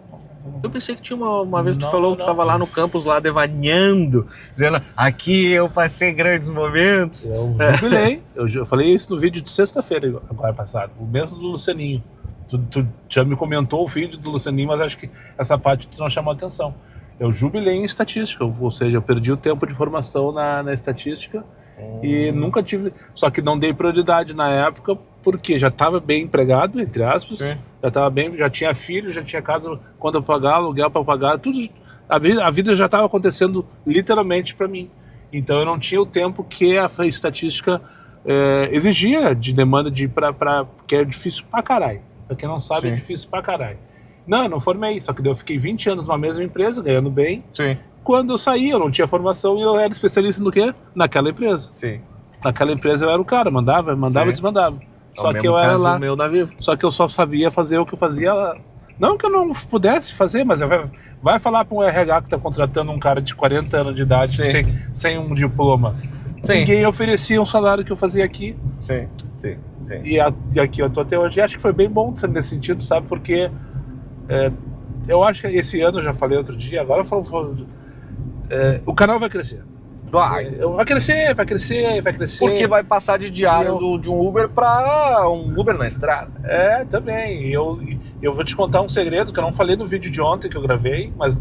Eu pensei que tinha uma vez que tu Não, falou não, que tu tava lá no campus, lá devaneando, dizendo, aqui eu passei grandes momentos. Eu jubilei. Eu falei isso no vídeo de sexta-feira, agora passado. O mesmo do Lucianinho. Tu já me comentou o vídeo do Lucianinho, mas acho que essa parte tu não chamou atenção. Eu jubilei em estatística, ou seja, eu perdi o tempo de formação na estatística e nunca tive... Só que não dei prioridade na época, porque já estava bem empregado, entre aspas. Sim. Já estava bem, já tinha filho, já tinha casa, quando eu pagar, aluguel para pagar, tudo. A vida já estava acontecendo literalmente para mim. Então eu não tinha o tempo que a estatística exigia de demanda que é difícil pra caralho. Pra quem não sabe, Sim. é difícil pra caralho. Não, eu não formei, só que daí eu fiquei 20 anos numa mesma empresa, ganhando bem. Sim. Quando eu saí, eu não tinha formação e eu era especialista no quê? Naquela empresa. Sim. Naquela empresa eu era o cara, mandava e desmandava. Só que eu era lá. Meu da Vivo. Só que eu só sabia fazer o que eu fazia lá. Não que eu não pudesse fazer, mas vai falar para um RH que está contratando um cara de 40 anos de idade sem um diploma. Sim. Ninguém oferecia um salário que eu fazia aqui. Sim. E aqui eu tô até hoje. E acho que foi bem bom nesse sentido, sabe? Porque eu acho que esse ano, eu já falei outro dia, agora eu falo o canal vai crescer. Vai crescer. Porque vai passar de diário de um Uber para um Uber na estrada. Também. Eu vou te contar um segredo que eu não falei no vídeo de ontem que eu gravei, mas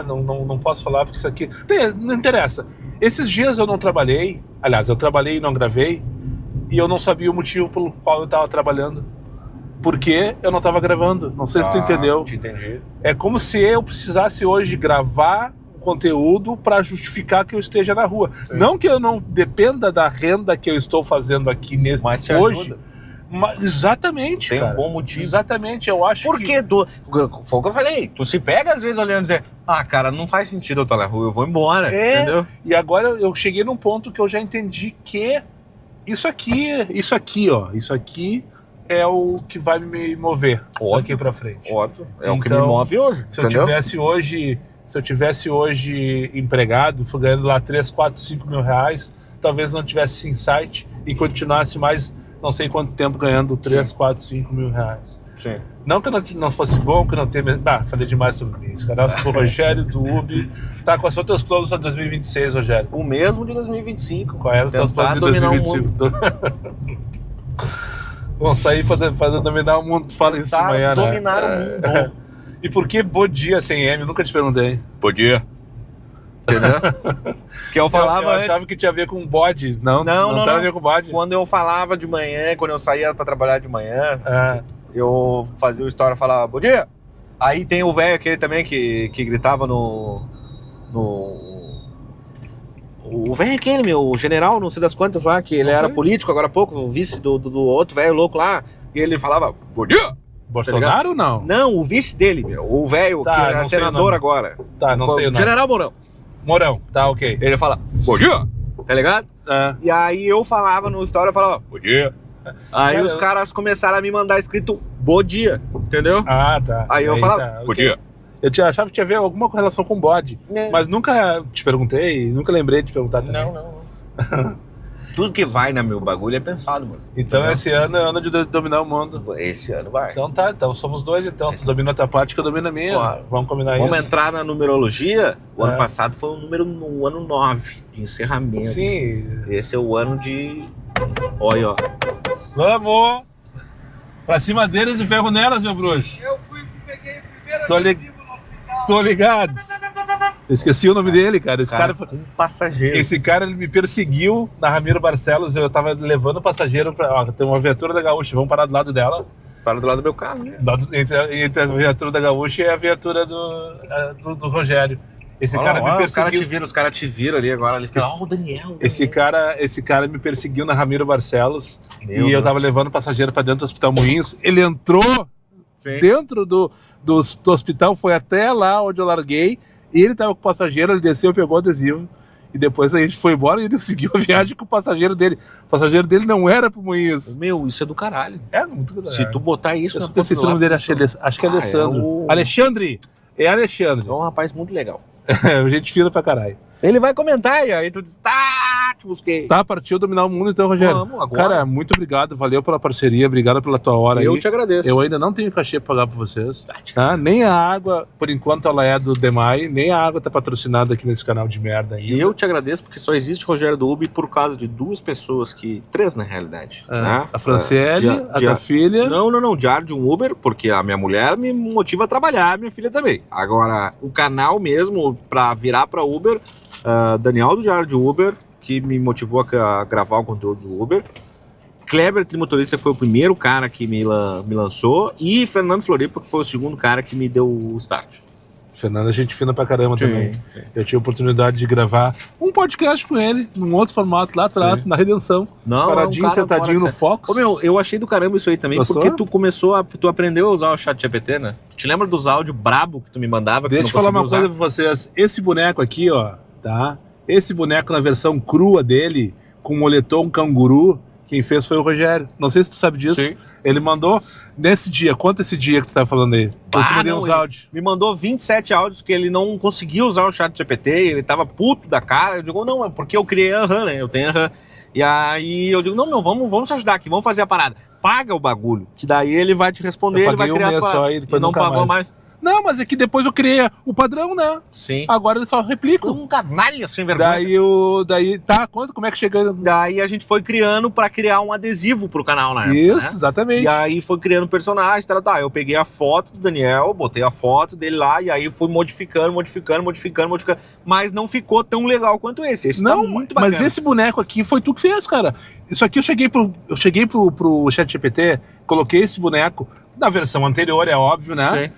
não posso falar porque isso aqui... Não interessa. Esses dias eu não trabalhei, aliás, eu trabalhei e não gravei, e eu não sabia o motivo pelo qual eu estava trabalhando. Porque eu não estava gravando. Não sei se tu entendeu. Te entendi. É como se eu precisasse hoje gravar conteúdo para justificar que eu esteja na rua. Sim. Não que eu não dependa da renda que eu estou fazendo aqui mas te hoje. Ajuda. Mas, exatamente, tem cara. Um bom motivo. Exatamente, eu acho porque foi o que eu falei. Tu se pega às vezes olhando e dizer, cara, não faz sentido eu estar na rua, eu vou embora, entendeu? E agora eu cheguei num ponto que eu já entendi que isso aqui é o que vai me mover daqui pra frente. Óbvio, o que me move hoje. Se eu tivesse hoje empregado, ganhando lá 3, 4, 5 mil reais, talvez não tivesse insight e continuasse mais, não sei quanto tempo, ganhando 3, 4, 5 mil reais. Sim. Não que não fosse bom, que não tenha... falei demais sobre isso. Cara, o Rogério do UB tá com os seus planos para 2026, Rogério. O mesmo de 2025. Qual era os teus planos de 2025? Vamos sair para dominar o mundo. Tu fala isso de manhã, dominar o mundo. E por que Bodia sem M? Nunca te perguntei. Podia. Entendeu? Que eu falava Eu achava antes, que tinha a ver com bode. Não tem a ver com bode. quando eu falava de manhã, quando eu saía pra trabalhar de manhã, eu fazia o história e falava, bom dia! Aí tem o velho aquele também que gritava no... O velho aquele, meu, o general, não sei das quantas lá, que ele era político agora há pouco, o vice do outro velho louco lá, e ele falava, bom dia! Bolsonaro ou não? Não, o vice dele, meu, o velho Tá, que não é sei o senador nome. agora. Tá, não sei o nome. General Mourão. Mourão, tá, ok. Ele fala, bom dia! Tá ligado? Ah, E aí eu falava no história, eu falava, bom dia! Aí Cara, os caras começaram a me mandar escrito, bom dia, entendeu? tá. Aí eu falava, tá, bom ok. dia! Achava que tinha a ver alguma relação com bode. Mas nunca te perguntei, nunca lembrei de te perguntar também. Não. Tudo que vai no meu bagulho é pensado, mano. Então Entendeu? esse ano é ano de dominar o mundo. Esse ano vai. Então tá, então somos dois, então. Tu domina a tua parte que eu domino a minha. Claro. Vamos combinar Vamos isso. entrar na numerologia. O ano É. passado foi o ano 9 de encerramento. Sim. Esse é o ano de... Olha, ó. Vamos! Pra cima deles e ferro nelas, meu bruxo. Eu fui que peguei o primeiro Tô li- adesivo no hospital. Tô ligado. Eu esqueci o nome dele, cara. Esse cara, Com passageiro. esse cara ele me perseguiu na Ramiro Barcelos. Eu tava levando o passageiro pra. Ó, tem uma viatura da Gaúcha, vamos parar do lado dela. Para do lado do meu carro, né? Entre a viatura da Gaúcha e a viatura do Rogério. Esse Olha cara lá, me os caras perseguiu. te viram ali agora. Ali, ó, o Daniel. Esse cara me perseguiu na Ramiro Barcelos. Meu e eu Deus. tava levando o passageiro pra dentro do Hospital Moinhos. Ele entrou Sim. dentro do hospital, foi até lá onde eu larguei. Ele tava com o passageiro, ele desceu, pegou o adesivo. E depois a gente foi embora e ele seguiu a viagem com o passageiro dele. O passageiro dele não era pro Moinhos. Meu, isso é do caralho. É muito grande. Se tu botar isso Eu na esqueci o nome dele, acho que é Alessandro. Alexandre. É Alexandre. É um rapaz muito legal. Gente fina pra caralho. Ele vai comentar e aí tu diz, tá, te busquei. Tá, partiu dominar o mundo então, Rogério. Vamos, agora. Cara, muito obrigado, valeu pela parceria, obrigado pela tua hora Eu aí. te agradeço. Eu ainda não tenho cachê pra pagar pra vocês. Tá? Nem a água, por enquanto, ela é do Demai, nem a água tá patrocinada aqui nesse canal de merda ainda. E eu te agradeço porque só existe Rogério do Ubi por causa de duas pessoas três na realidade. né? A Franciele, a tua filha. Não, diário de um Uber, porque a minha mulher me motiva a trabalhar, minha filha também. Agora, o canal mesmo, pra virar pra Uber, Daniel do Diário de Uber, que me motivou a gravar o conteúdo do Uber. Kleber Trimotorista foi o primeiro cara que me lançou, e Fernando Floripa, que foi o segundo cara que me deu o start. Fernanda, gente fina pra caramba também. Sim. Eu tive a oportunidade de gravar um podcast com ele, num outro formato lá atrás, Sim. na Redenção. Não, Paradinho, é um cara sentadinho fora no de Fox. Ô, meu, eu achei do caramba isso aí também, Gostou? porque tu aprendeu a usar o chat GPT, né? Tu te lembra dos áudios brabo que tu me mandava? Que Deixa eu tu não falar uma conseguia coisa pra vocês. Esse boneco aqui, ó, tá? Esse boneco na versão crua dele, com moletom canguru, quem fez foi o Rogério. Não sei se tu sabe disso. Sim. Ele mandou nesse dia. Conta esse dia que tu tá falando aí. Eu te mandei uns áudios. Me mandou 27 áudios que ele não conseguia usar o chat GPT, ele tava puto da cara. Eu digo, não, é porque eu criei a RAM, né? Eu tenho a RAM. E aí eu digo, não, meu, vamos te ajudar aqui, vamos fazer a parada. Paga o bagulho, que daí ele vai te responder, Eu ele vai paguei criar um mês as só paradas. e depois não nunca pagou mais. mais. Não, mas é que depois eu criei o padrão, né? Sim. Agora ele só replica. Um canalha sem vergonha. Daí, tá, como é que chega? Daí a gente foi criando pra criar um adesivo pro canal na época, Isso, né? exatamente. E aí foi criando personagem, tá. Eu peguei a foto do Daniel, botei a foto dele lá, e aí fui modificando, mas não ficou tão legal quanto esse. Esse Não, tá muito bacana. mas esse boneco aqui foi tu que fez, cara. Isso aqui eu cheguei pro ChatGPT, coloquei esse boneco na versão anterior, é óbvio, né? Sim.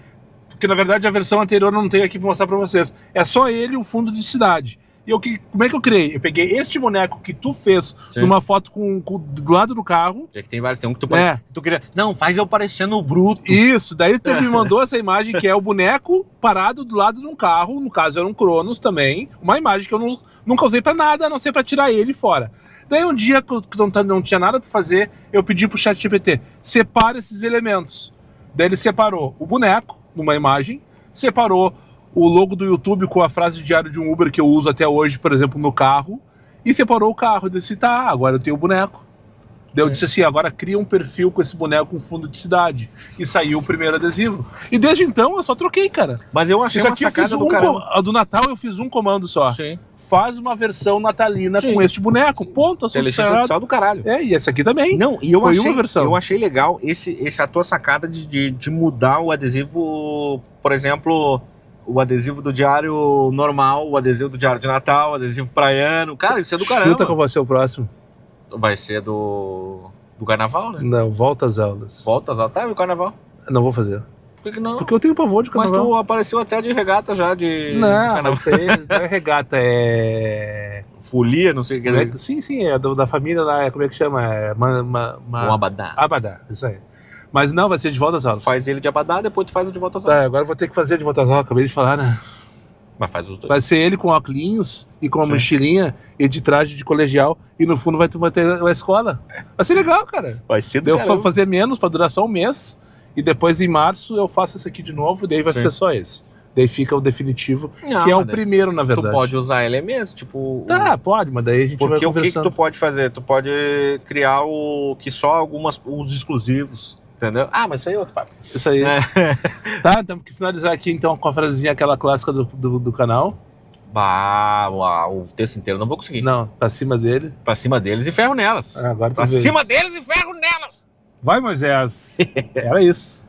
Porque na verdade a versão anterior eu não tenho aqui pra mostrar pra vocês. É só ele e o fundo de cidade. E como é que eu criei? Eu peguei este boneco que tu fez Sim. numa foto do lado do carro. Já que tem vários, tem um que tu, É. tu queria... Não, faz eu parecendo o bruto. Isso, daí tu me mandou essa imagem que é o boneco parado do lado de um carro, no caso era um Cronos também, uma imagem que eu nunca usei pra nada, a não ser pra tirar ele fora. Daí um dia que eu não tinha nada pra fazer, eu pedi pro ChatGPT, separa esses elementos. Daí ele separou o boneco numa imagem, separou o logo do YouTube com a frase diário de um Uber que eu uso até hoje, por exemplo, no carro, e separou o carro. Eu disse, tá, agora eu tenho o boneco. Daí eu disse assim, agora cria um perfil com esse boneco com fundo de cidade. E saiu o primeiro adesivo. E desde então eu só troquei, cara. Mas eu achei Isso uma aqui eu sacada fiz do caramba. a do Natal eu fiz um comando só. Sim. Faz uma versão natalina Sim. com este boneco. Ponto, assunto Inteligência encerrado. artificial do caralho. É, e esse aqui também. Não, e eu Foi achei, uma versão. eu achei legal a tua sacada de mudar o adesivo, por exemplo, o adesivo do diário normal, o adesivo do diário de Natal, o adesivo praiano. Cara, isso é do caramba. Chuta qual vai ser o próximo. Vai ser do carnaval, né? Não, volta às aulas. Voltas ao e o carnaval. Não vou fazer. Por que não? Porque eu tenho pavor de Mas carnaval. tu apareceu até de regata já, de Não, carnaval. isso aí não é regata, é... Folia, não sei o que. É Sim, é da família lá, como é que chama? É um abadá. Abadá, isso aí. Mas não, vai ser de volta às aulas. Faz ele de abadá, depois tu faz o de volta às aulas. Tá, agora eu vou ter que fazer de volta às aulas, acabei de falar, né? Mas faz os dois. Vai ser ele com óculos e com uma Sim. mochilinha e de traje de colegial e no fundo vai ter a escola. Vai ser legal, cara. Vai ser do Daí eu caramba. vou fazer menos pra durar só um mês e depois em março eu faço esse aqui de novo e daí vai Sim. ser só esse. Daí fica o definitivo, Não, que é o mas daí primeiro, na Tu verdade. pode usar elementos, tipo... Tá, pode, mas daí a gente vai Porque o que conversando. tu pode fazer? Tu pode criar que só os exclusivos, entendeu? Ah, mas isso aí é outro papo. Isso aí. É. Tá, temos que finalizar aqui então com a frasezinha aquela clássica do canal. Bah, o texto inteiro eu não vou conseguir. Não, pra cima dele. Pra cima deles e ferro nelas. Ah, agora tu Pra vê. cima deles e ferro nelas. Vai, Moisés. Era isso.